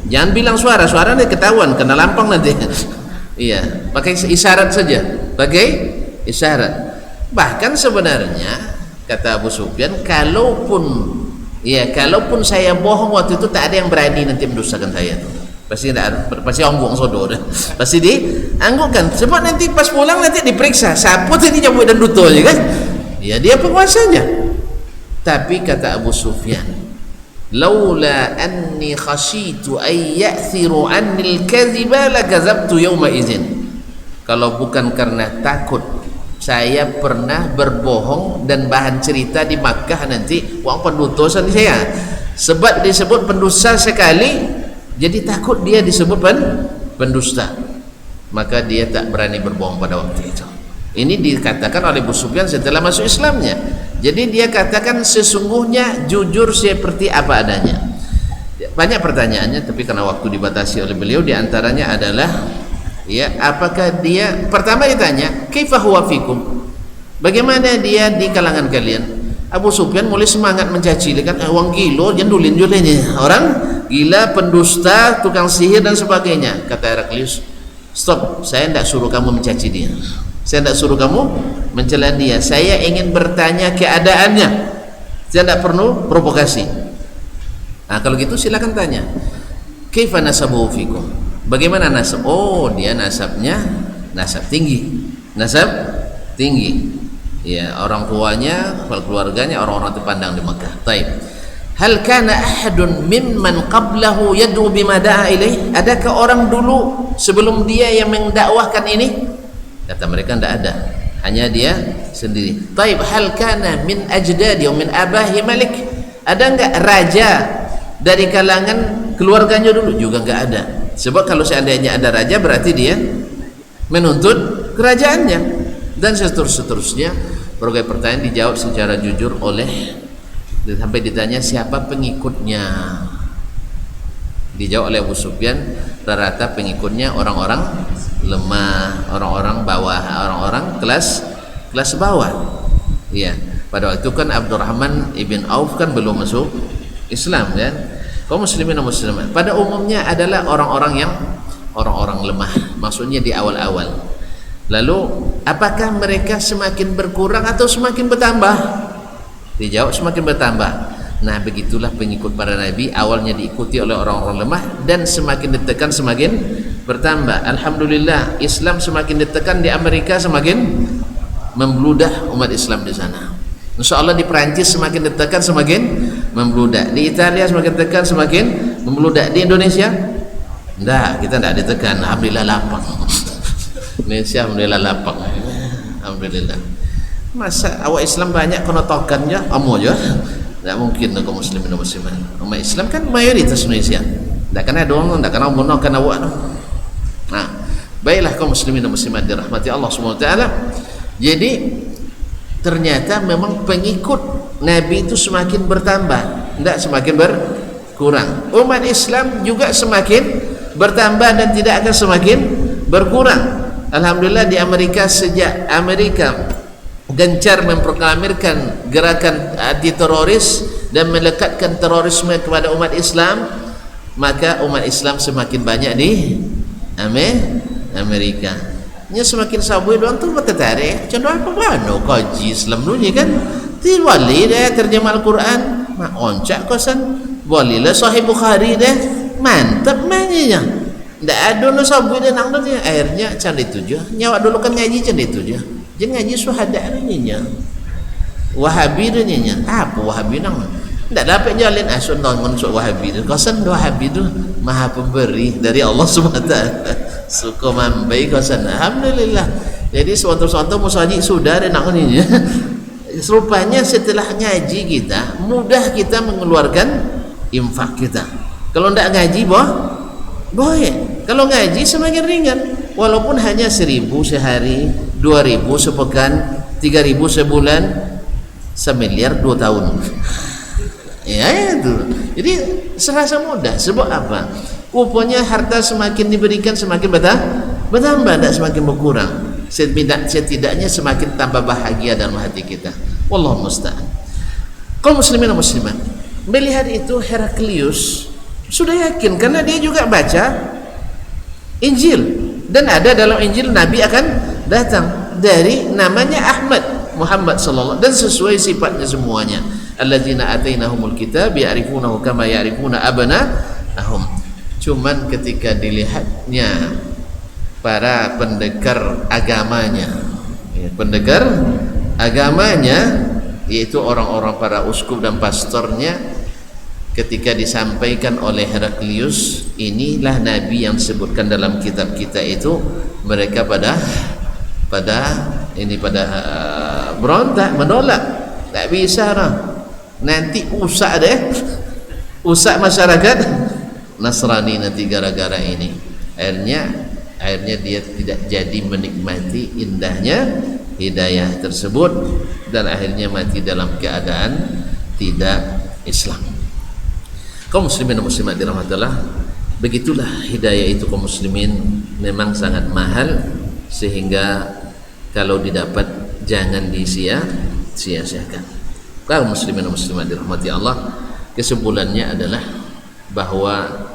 Speaker 1: jangan bilang suara nanti ketahuan, kena lampang nanti. Iya, pakai isyarat saja, pakai isyarat. Bahkan sebenarnya kata Abu Sufyan, kalaupun saya bohong waktu itu, tak ada yang berani nanti mendustakan saya tuh. Pasti onggong sodor, pasti dianggukkan. Sebab nanti pas pulang nanti diperiksa, siapa tadi nyambut dan duto aja kan? Ya, dia penguasanya. Tapi kata Abu Sufyan, laula anni khashitu ay ya'thiru anni al-kadhiba la kadzabtu yawma idzin. Kalau bukan karena takut saya pernah berbohong dan bahan cerita di Makkah nanti wong pendutosan saya, sebab disebut pendusta sekali, jadi takut dia disebut pendusta, maka dia tak berani berbohong pada waktu itu. Ini dikatakan oleh Abu Sufyan setelah masuk Islamnya. Jadi dia katakan sesungguhnya jujur seperti apa adanya. Banyak pertanyaannya, tapi karena waktu dibatasi oleh beliau, diantaranya adalah, ya, apakah dia, pertama ditanya kaifa huwa fikum, bagaimana dia di kalangan kalian. Abu Sufyan mulai semangat mencaci, kan orang gila, jendulin julenya, orang gila, pendusta, tukang sihir dan sebagainya. Kata Heraklius, stop, saya tidak suruh kamu mencaci dia, saya tidak suruh kamu mencela dia, saya ingin bertanya keadaannya, saya tidak perlu provokasi. Nah, kalau gitu silakan tanya, kaifa nasabuhu fikum, bagaimana nasab? Oh, dia nasabnya nasab tinggi, nasab
Speaker 4: tinggi. Ya, orang tuanya, keluarganya orang-orang terpandang di Mekah. Taib. Hal kana ahadun mimman qablahu yad'u bima da'a ilaih? Adakah orang dulu sebelum dia yang mendakwahkan ini? Kata mereka tidak ada, hanya dia sendiri. Taib, hal kana min ajdadi wa min abahi malik? Ada enggak raja dari kalangan keluarganya dulu? Juga enggak ada. Sebab kalau seandainya ada raja berarti dia menuntut kerajaannya dan seterusnya. Berbagai pertanyaan dijawab secara jujur oleh, sampai ditanya siapa pengikutnya, dijawab oleh Abu Sufyan, rata-rata pengikutnya orang-orang lemah, orang-orang bawah, orang-orang kelas bawah. Iya, pada waktu itu kan Abdurrahman ibn Auf kan belum masuk Islam kan. Kaum muslimin dan muslimat pada umumnya adalah orang-orang lemah, maksudnya di awal-awal. Lalu apakah mereka semakin berkurang atau semakin bertambah? Dijawab semakin bertambah. Nah, begitulah pengikut para nabi, awalnya diikuti oleh orang-orang lemah dan semakin ditekan semakin bertambah. Alhamdulillah, Islam semakin ditekan di Amerika semakin membludak umat Islam di sana. Insyaallah di Perancis semakin ditekan semakin membludak, di Italia semakin ditekan semakin membludak. Di Indonesia enggak, kita enggak ditekan, alhamdulillah lapang. Indonesia alhamdulillah lapang. Alhamdulillah. Masa awak Islam banyak kena tokannya, amo aja. Tidak mungkin kaum muslimin dan muslimat. Umat Islam kan mayoritas Indonesia. Tidak kena doang, tidak kena bunuh, kena awak. Nah, baiklah kaum muslimin dan muslimat dirahmati Allah Subhanahu wa taala. Jadi ternyata memang pengikut Nabi itu semakin bertambah, tidak semakin berkurang. Umat Islam juga semakin bertambah dan tidak akan semakin berkurang. Alhamdulillah di Amerika, sejak Amerika gencar memproklamirkan gerakan anti teroris dan melekatkan terorisme kepada umat Islam, maka umat Islam semakin banyak di Amerika. Nya semakin sabui doang tu tertarik. Contoh apa bano kaji Islam dunia kan? Ti wali dah terjemah Al-Quran, mak oncak kosan. Walilah Sahih Bukhari dah. Mantap maninya. Ndak ada no sabui dan nang dia akhirnya can itu je. Nyawa dulu kan ngaji can itu je. Jangan ngaji syuhada nya. Wahabi nya. Apa Wahabi nang? Ndak dapat jalin asun non masuk Wahabi. Kosan Wahabi tu Maha Pemberi dari Allah Subhanahu wa taala. Suka mambai kosan. Alhamdulillah. Jadi suatu-suatu musaji sudah dan nang ni. Serupanya setelah ngaji kita mudah kita mengeluarkan infak kita. Kalau ndak ngaji boleh. Kalau ngaji semakin ringan, walaupun hanya 1.000 sehari, 2.000 sepekan, 3.000 sebulan, 1.000.000.000 2 tahun. Ya itu. Jadi serasa mudah. Sebab apa? Rupanya harta semakin diberikan semakin bertambah, tidak semakin berkurang. Setidaknya semakin tambah bahagia dalam hati kita. Wallahu musta'an. Kaum muslimin dan muslimat melihat itu, Heraklius sudah yakin karena dia juga baca Injil dan ada dalam Injil Nabi akan datang dari namanya Ahmad Muhammad sallallahu dan sesuai sifatnya semuanya. Alladzina atainahumul kitab ya'rifunahu kama ya'rifuna abna'ahum. Cuman ketika dilihatnya para pendekar agamanya, yaitu orang-orang para uskup dan pastornya, ketika disampaikan oleh Heraklius, inilah Nabi yang disebutkan dalam kitab kita itu, mereka pada berontak, menolak. Tak bisa lah. Nanti usak masyarakat Nasrani nanti gara-gara ini. Akhirnya dia tidak jadi menikmati indahnya hidayah tersebut dan akhirnya mati dalam keadaan tidak Islam. Kaum muslimin dan muslimat dirahmatillah, begitulah hidayah itu kaum muslimin, memang sangat mahal sehingga kalau didapat jangan disia-siakan. Kaum muslimin dan muslimat dirahmati Allah, kesimpulannya adalah bahwa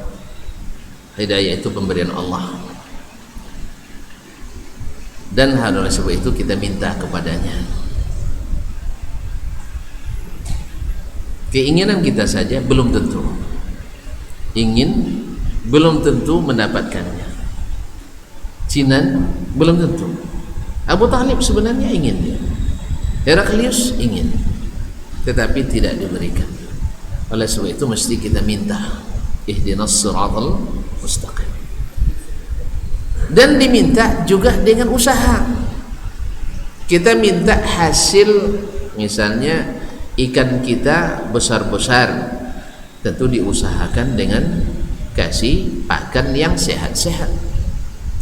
Speaker 4: hidayah itu pemberian Allah dan oleh sebab itu kita minta kepadanya. Keinginan kita saja belum tentu belum tentu mendapatkannya. Cinan belum tentu.
Speaker 1: Abu Talib sebenarnya ingin, Heraklius ingin, tetapi tidak diberikan. Oleh sebab itu mesti kita minta ihdinas siratal mustaqim, dan diminta juga dengan usaha. Kita minta hasil, misalnya ikan kita besar-besar, tentu diusahakan dengan kasih pakan yang sehat-sehat,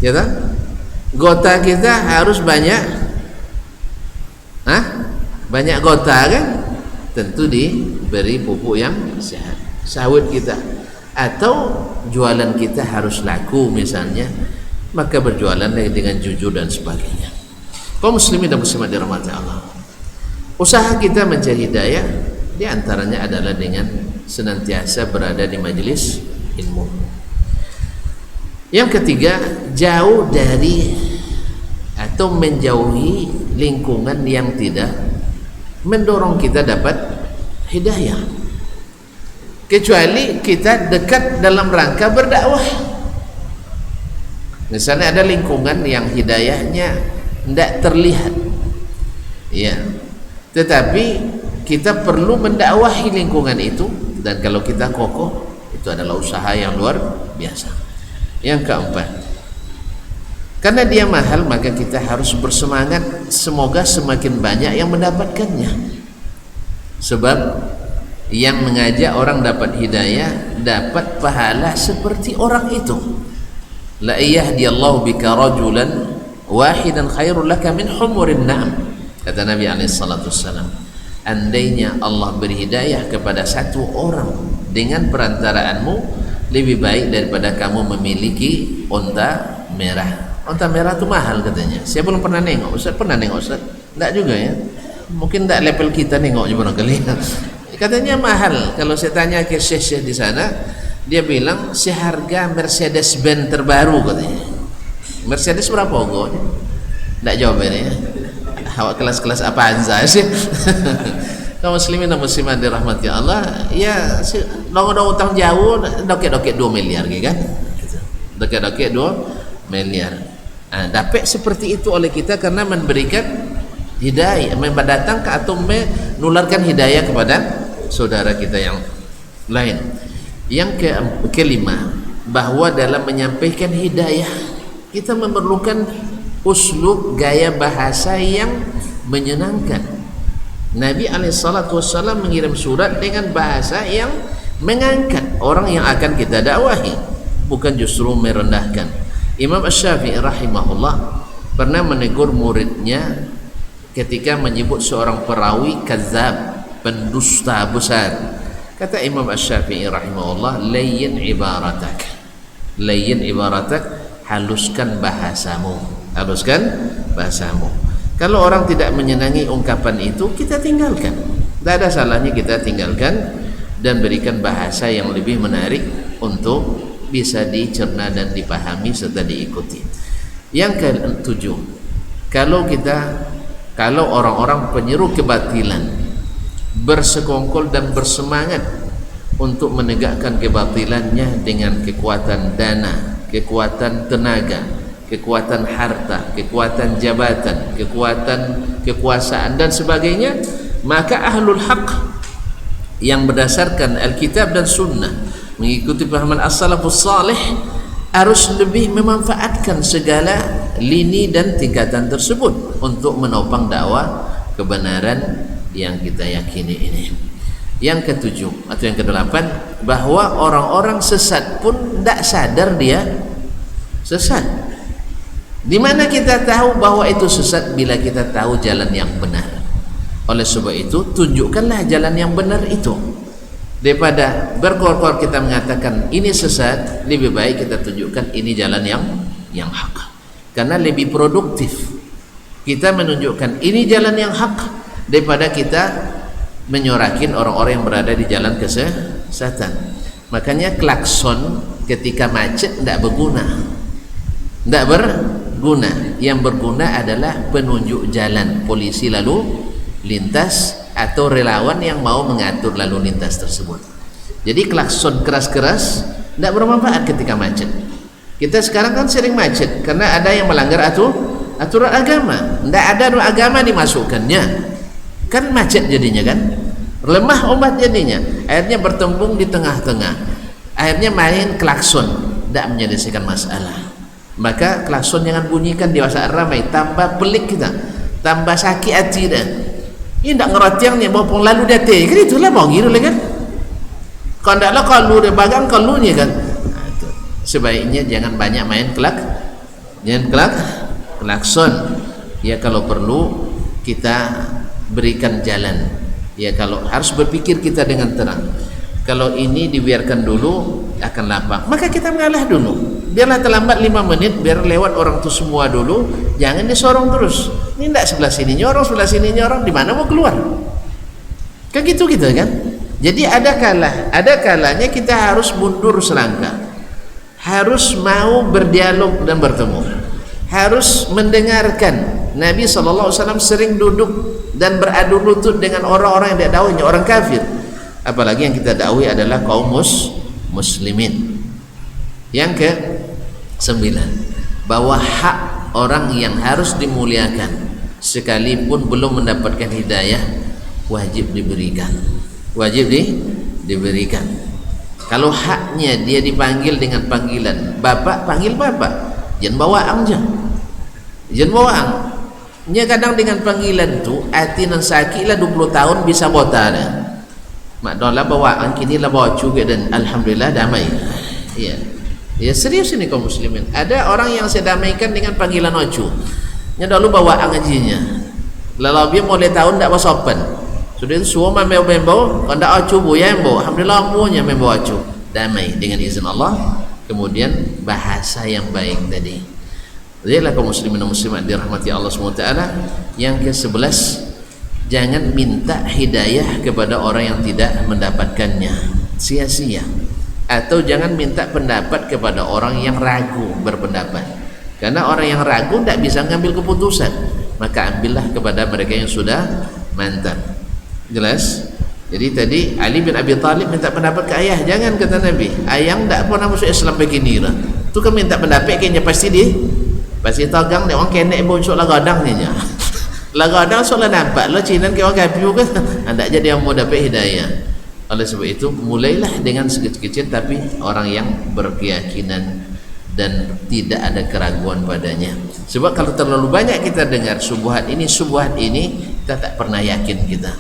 Speaker 1: ya kan? Gota kita harus banyak, banyak gota kan? Tentu diberi pupuk yang sehat. Sawit kita atau jualan kita harus laku misalnya, maka berjualan dengan jujur dan sebagainya. Kaum muslimin dan muslimat dirahmati Allah, usaha kita mencari hidayah diantaranya adalah dengan senantiasa berada di majelis ilmu. Yang ketiga, jauh dari atau menjauhi lingkungan yang tidak mendorong kita dapat hidayah, kecuali kita dekat dalam rangka berdakwah. Misalnya ada lingkungan yang hidayahnya tidak terlihat, ya, tetapi kita perlu mendakwahi lingkungan itu, dan kalau kita kokoh itu adalah usaha yang luar biasa. Yang keempat, karena dia mahal maka kita harus bersemangat, semoga semakin banyak yang mendapatkannya, sebab yang mengajak orang dapat hidayah dapat pahala seperti orang itu. La yahdiyallahu bika rajulan wahidan khairul laka min humurin na'am, kata Nabi SAW. Andainya Allah beri hidayah kepada satu orang dengan perantaraanmu, lebih baik daripada kamu memiliki unta merah. Unta merah itu mahal katanya. Saya belum pernah nengok. Ustaz pernah nengok Ustaz? Enggak juga ya. Mungkin enggak level kita nengoknya barangkali. Katanya mahal. Kalau saya tanya ke syekh di sana, dia bilang seharga Mercedes Benz terbaru katanya. Mercedes berapa ogonya? Enggak jawab ini ya. Awak kelas-kelas apaan sih? Kaum muslimin dan muslimat dirahmati Allah, ya dong utang jauh dokek-dokek 2 miliar kan? Dokek-dokek 2 miliar. Dapat seperti itu oleh kita karena memberikan hidayah, mendatangkan atau menularkan hidayah kepada saudara kita yang lain. Yang kelima, bahwa dalam menyampaikan hidayah kita memerlukan uslub, gaya bahasa yang menyenangkan. Nabi SAW mengirim surat dengan bahasa yang mengangkat orang yang akan kita dakwahi, bukan justru merendahkan. Imam Asy-Syafi'i rahimahullah pernah menegur muridnya ketika menyebut seorang perawi kadzab, pendusta besar. Kata Imam Asy-Syafi'i rahimahullah, layyin ibaratak, layyin ibaratak, haluskan bahasamu, haluskan bahasamu. Kalau orang tidak menyenangi ungkapan itu, kita tinggalkan. Tidak ada salahnya kita tinggalkan dan berikan bahasa yang lebih menarik untuk bisa dicerna dan dipahami serta diikuti. Yang ketujuh, kalau orang-orang penyeru kebatilan bersekongkol dan bersemangat untuk menegakkan kebatilannya dengan kekuatan dana, kekuatan tenaga, kekuatan harta, kekuatan jabatan, kekuatan kekuasaan dan sebagainya, maka ahlul haq yang berdasarkan Alkitab dan Sunnah mengikuti pahaman as-salafus salih harus lebih memanfaatkan segala lini dan tingkatan tersebut untuk menopang dakwah kebenaran yang kita yakini ini. Yang ketujuh atau yang kedelapan, bahwa orang-orang sesat pun tidak sadar dia sesat. Di mana kita tahu bahwa itu sesat? Bila kita tahu jalan yang benar. Oleh sebab itu, tunjukkanlah jalan yang benar itu. Daripada berkor-kor kita mengatakan ini sesat, lebih baik kita tunjukkan ini jalan yang hak. Karena lebih produktif kita menunjukkan ini jalan yang hak daripada kita menyorakin orang-orang yang berada di jalan kesesatan. Makanya klakson ketika macet tidak berguna, tidak berguna. Yang berguna adalah penunjuk jalan, polisi lalu lintas atau relawan yang mau mengatur lalu lintas tersebut. Jadi klakson keras-keras tidak bermanfaat ketika macet. Kita sekarang kan sering macet karena ada yang melanggar aturan agama. Tidak ada agama dimasukkannya, kan macet jadinya kan, lemah umat jadinya. Akhirnya bertembung di tengah-tengah, akhirnya main klakson, tidak menyelesaikan masalah. Maka klakson jangan bunyikan di masa ramai, tambah pelik kita, tambah sakit hati dah. Ini tidak ngerti yang ni bawa lalu dah teh, kan itulah mau gitu kan. Kalau tidak lah kalau dia bagang kalunya kan. Sebaiknya jangan banyak main klakson. Ya kalau perlu kita berikan jalan. Ya kalau harus berpikir kita dengan tenang. Kalau ini dibiarkan dulu akan lapang, maka kita mengalah dulu. Biarlah terlambat 5 menit, biar lewat orang tu semua dulu. Jangan disorong terus. Ini tidak sebelah sini nyorong, sebelah sini nyorong, di mana mau keluar? Kan gitu kita kan. Jadi ada kalanya kita harus mundur selangkah. Harus mau berdialog dan bertemu, harus mendengarkan. Nabi SAW sering duduk dan beradu lutut dengan orang-orang yang tidak dakwahnya, orang kafir. Apalagi yang kita dakwahi adalah kaum muslimin. Yang ke-9, bahwa hak orang yang harus dimuliakan sekalipun belum mendapatkan hidayah wajib diberikan. Kalau haknya dia dipanggil dengan panggilan bapak, panggil bapak, jangan bawa angja, jangan bawa ang. Nya kadang dengan panggilan tu hati nan sakit lah 20 tahun bisa bota dah. Mak dola bawa ang kini lah bawa juga dan alhamdulillah damai. Ya, ya serius ini kaum muslimin. Ada orang yang saya damaikan dengan panggilan ocu. Nya dulu bawa ang ajinya. Lalu dia mulai tahun tak bersopan. Sudah itu semua membau, kalau acu buaya membau, alhamdulillah semuanya membau acu, damai dengan izin Allah. Kemudian bahasa yang baik tadi. Jadilah kaum muslimin dan muslimat dirahmati Allah SWT. Yang ke-11, jangan minta hidayah kepada orang yang tidak mendapatkannya sia-sia, atau jangan minta pendapat kepada orang yang ragu berpendapat, karena orang yang ragu tidak bisa mengambil keputusan. Maka ambillah kepada mereka yang sudah mantap. Jelas? Jadi tadi Ali bin Abi Thalib minta pendapat ke ayah. Jangan, kata Nabi, ayah tak pernah masuk Islam begini lah. Tu kan minta pendapat kayaknya pasti tagang dia orang kenek bocok lah gadang ni nya. Lah gadang soalnya nampak lo Cina ke orang kapiu kan. Anda jadi yang mau dapat hidayah. Oleh sebab itu mulailah dengan sekecil-kecil, tapi orang yang berkeyakinan dan tidak ada keraguan padanya. Sebab kalau terlalu banyak kita dengar subuhat ini, kita tak pernah yakin kita.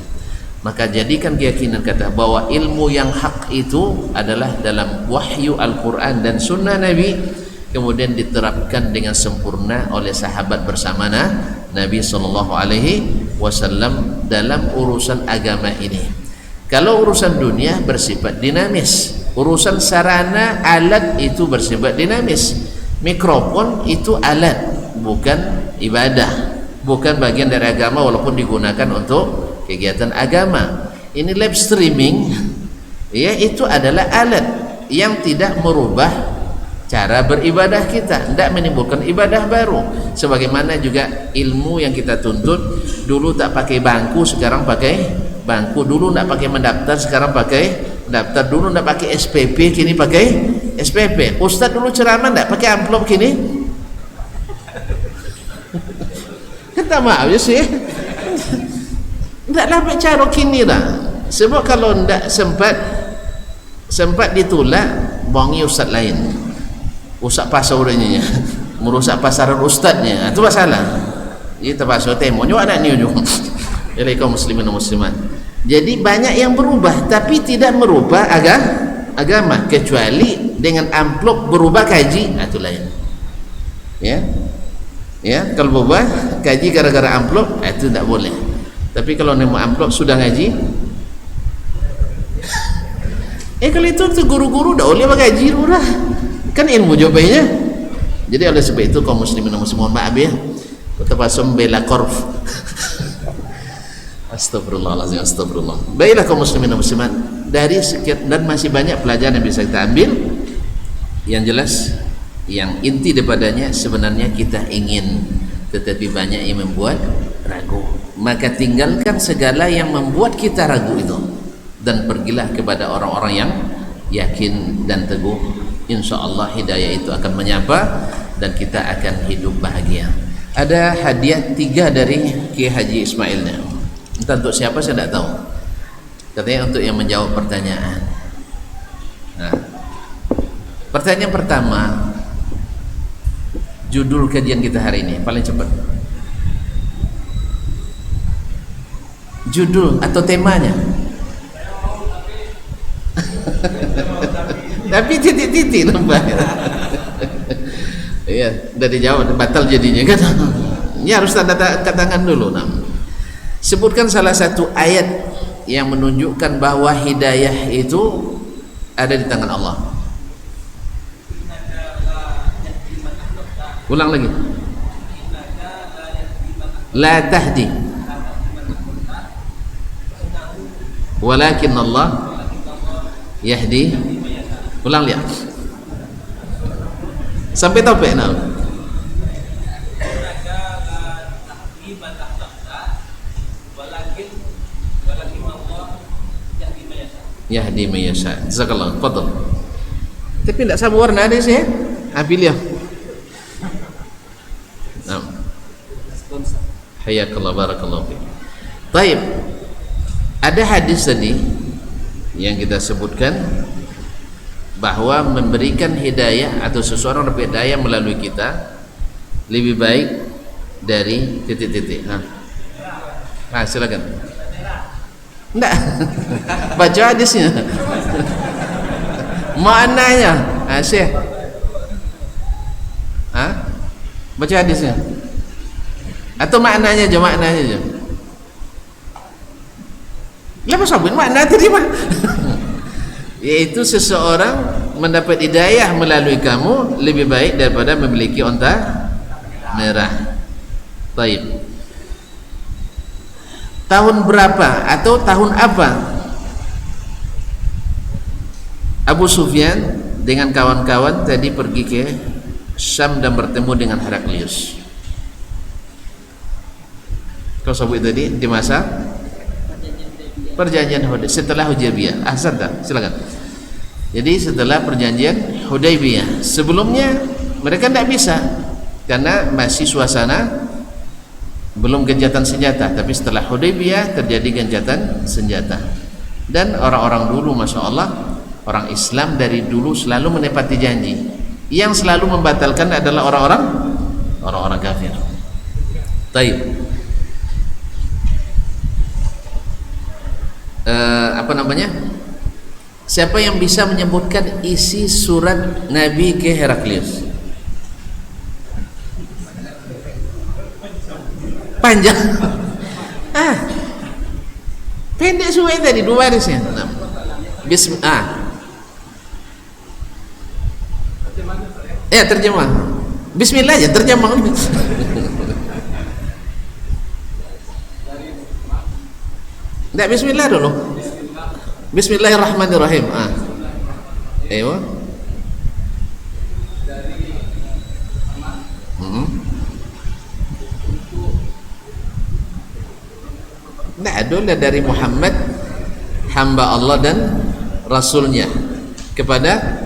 Speaker 1: Maka jadikan keyakinan kata bahwa ilmu yang hak itu adalah dalam wahyu Al-Quran dan sunnah Nabi, kemudian diterapkan dengan sempurna oleh sahabat bersama Nabi SAW dalam urusan agama ini. Kalau urusan dunia bersifat dinamis, urusan sarana alat itu bersifat dinamis. Mikrofon itu alat, bukan ibadah, bukan bagian dari agama walaupun digunakan untuk kegiatan agama. Ini live streaming, ya, itu adalah alat yang tidak merubah cara beribadah kita, tidak menimbulkan ibadah baru. Sebagaimana juga ilmu yang kita tuntut, dulu tak pakai bangku, sekarang pakai bangku. Dulu tidak pakai mendaftar, sekarang pakai daftar. Dulu tidak pakai SPP, kini pakai SPP. Ustaz dulu ceramah tidak pakai amplop, kini kita maaf ya sih, tidaklah cara kini lah. Sebab kalau tidak sempat ditolak, bongi ustaz lain, ustaz pasar orangnya merusak pasaran ustaznya, itu masalah. Jadi terpaksa temo juga anak ni juga. Jadi kaum muslimin dan muslimat, jadi banyak yang berubah tapi tidak merubah agama, kecuali dengan amplop berubah kaji, itu lain. Ya, kalau berubah kaji gara-gara amplop, itu tidak boleh. Tapi kalau nama amplop sudah ngaji, kalau itu guru-guru dah boleh mengaji dah, kan ilmu jawabnya. Jadi oleh sebab itu kaum muslimin dan muslimat, maaf ya, kita pasang bela korf. Astagfirullahaladzim, astagfirullah. Baiklah kaum muslimin dan muslimat, dari sekian dan masih banyak pelajaran yang bisa kita ambil. Yang jelas, yang inti daripadanya sebenarnya kita ingin, tetapi banyak yang membuat ragu. Maka tinggalkan segala yang membuat kita ragu itu, dan pergilah kepada orang-orang yang yakin dan teguh. Insya Allah hidayah itu akan menyapa dan kita akan hidup bahagia. Ada hadiah 3 dari Kiai Haji Ismailnya. Entah untuk siapa saya tidak tahu. Katanya untuk yang menjawab pertanyaan. Nah, pertanyaan pertama, judul kajian kita hari ini paling cepat. Judul atau temanya? Tapi titik-titik nambah. Iya, udah dijawab, batal jadinya kan. Ini harus tanda tangan dulu. Nah, sebutkan salah satu ayat yang menunjukkan bahwa hidayah itu ada di tangan Allah. Ulang lagi. La tahdi, walakin Allah yahdi. Ulang lihat sampai topik. Nah, yahdi may yasha. Jazakallah, fadhal. Tapi tidak sama warna ada sih. Pilih ya. Nah, hayakallah, barakallahu fiik. Baik, ada hadis tadi yang kita sebutkan bahwa memberikan hidayah atau seseorang dapat hidayah melalui kita lebih baik dari titik-titik. Nah, silakan. Enggak. Baca hadisnya. Maknanya. Syekh. Baca hadisnya. Atau maknanya aja, maknanya aja. Lepas sabun makna tadi mah. Yaitu seseorang mendapat hidayah melalui kamu lebih baik daripada memiliki onta merah. Baik. Tahun berapa atau tahun apa Abu Sufyan dengan kawan-kawan tadi pergi ke Syam dan bertemu dengan Heraklius? Kau sebut tadi di masa perjanjian Hudaybiyah, setelah Hudaybiyah. Ahsan, silakan. Jadi setelah perjanjian Hudaybiyah, sebelumnya mereka tidak bisa karena masih suasana belum gencatan senjata, tapi setelah Hudaybiyah terjadi gencatan senjata. Dan orang-orang dulu, masya Allah, orang Islam dari dulu selalu menepati janji. Yang selalu membatalkan adalah orang-orang kafir. Taib. Apa namanya? Siapa yang bisa menyebutkan isi surat Nabi ke Heraklius? Panjang. Pendek semua tadi, 2 barisnya. Terjemah. Bismillah aja terjemah. Enggak, bismillah dulu. Bismillahirrahmanirrahim. Ayo. Nah, adalah dari Muhammad, hamba Allah dan Rasulnya, kepada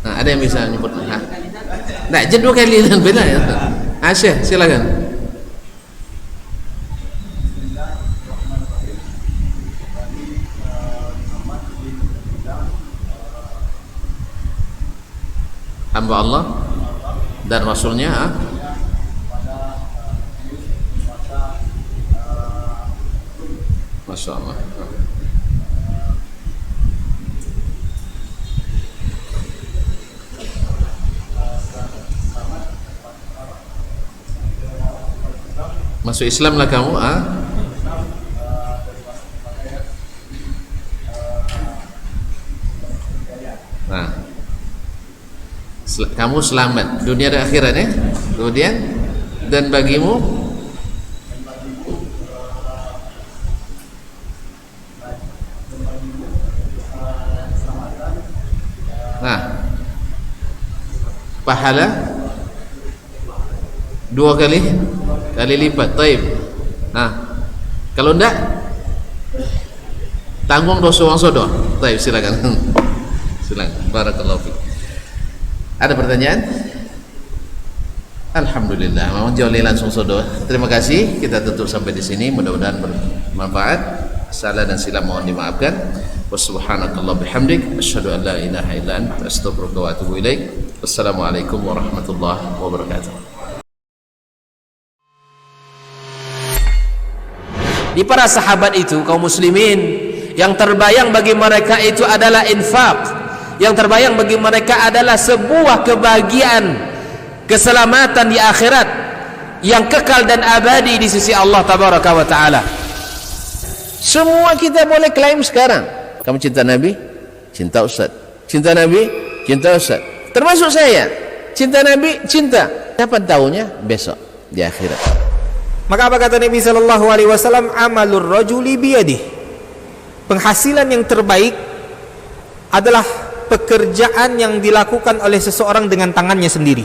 Speaker 1: ada yang bisa nyebut? Nah, jadi 2 kali dan beda ya. Syekh, silakan. Hamba Allah dan Rasulnya. Masya Allah. Masuk Islam lah kamu. Nah, kamu selamat dunia dan akhirat ya. Kemudian, dan bagimu pahala 2 kali lipat. Taib. Kalau enggak, tanggung dosa orang sodor. Taib, silakan. Silakan. Barakallahu fiik. Ada pertanyaan? Alhamdulillah, memang jauh langsung sodo. Terima kasih, kita tutup sampai di sini. Mudah-mudahan bermanfaat. Salah dan silap mohon dimaafkan. Wassalamualaikum bihamdik, asyhadu an la ilaha illa anta, astaghfiruka wa atubu ilaik. Wassalamualaikum warahmatullahi wabarakatuh.
Speaker 4: Di para sahabat itu, kaum muslimin, yang terbayang bagi mereka itu adalah infak, yang terbayang bagi mereka adalah sebuah kebahagiaan, keselamatan di akhirat yang kekal dan abadi di sisi Allah tabaraka wa taala.
Speaker 1: Semua kita boleh klaim sekarang. Kamu cinta Nabi? Cinta Ustaz. Cinta Nabi? Cinta Ustaz. Termasuk saya. Cinta Nabi? Cinta. Kapan tahunya? Besok di akhirat.
Speaker 2: Maka apa kata Nabi sallallahu alaihi wasallam? Amalur rajuli biyadih. Penghasilan yang terbaik adalah pekerjaan yang dilakukan oleh seseorang dengan tangannya sendiri.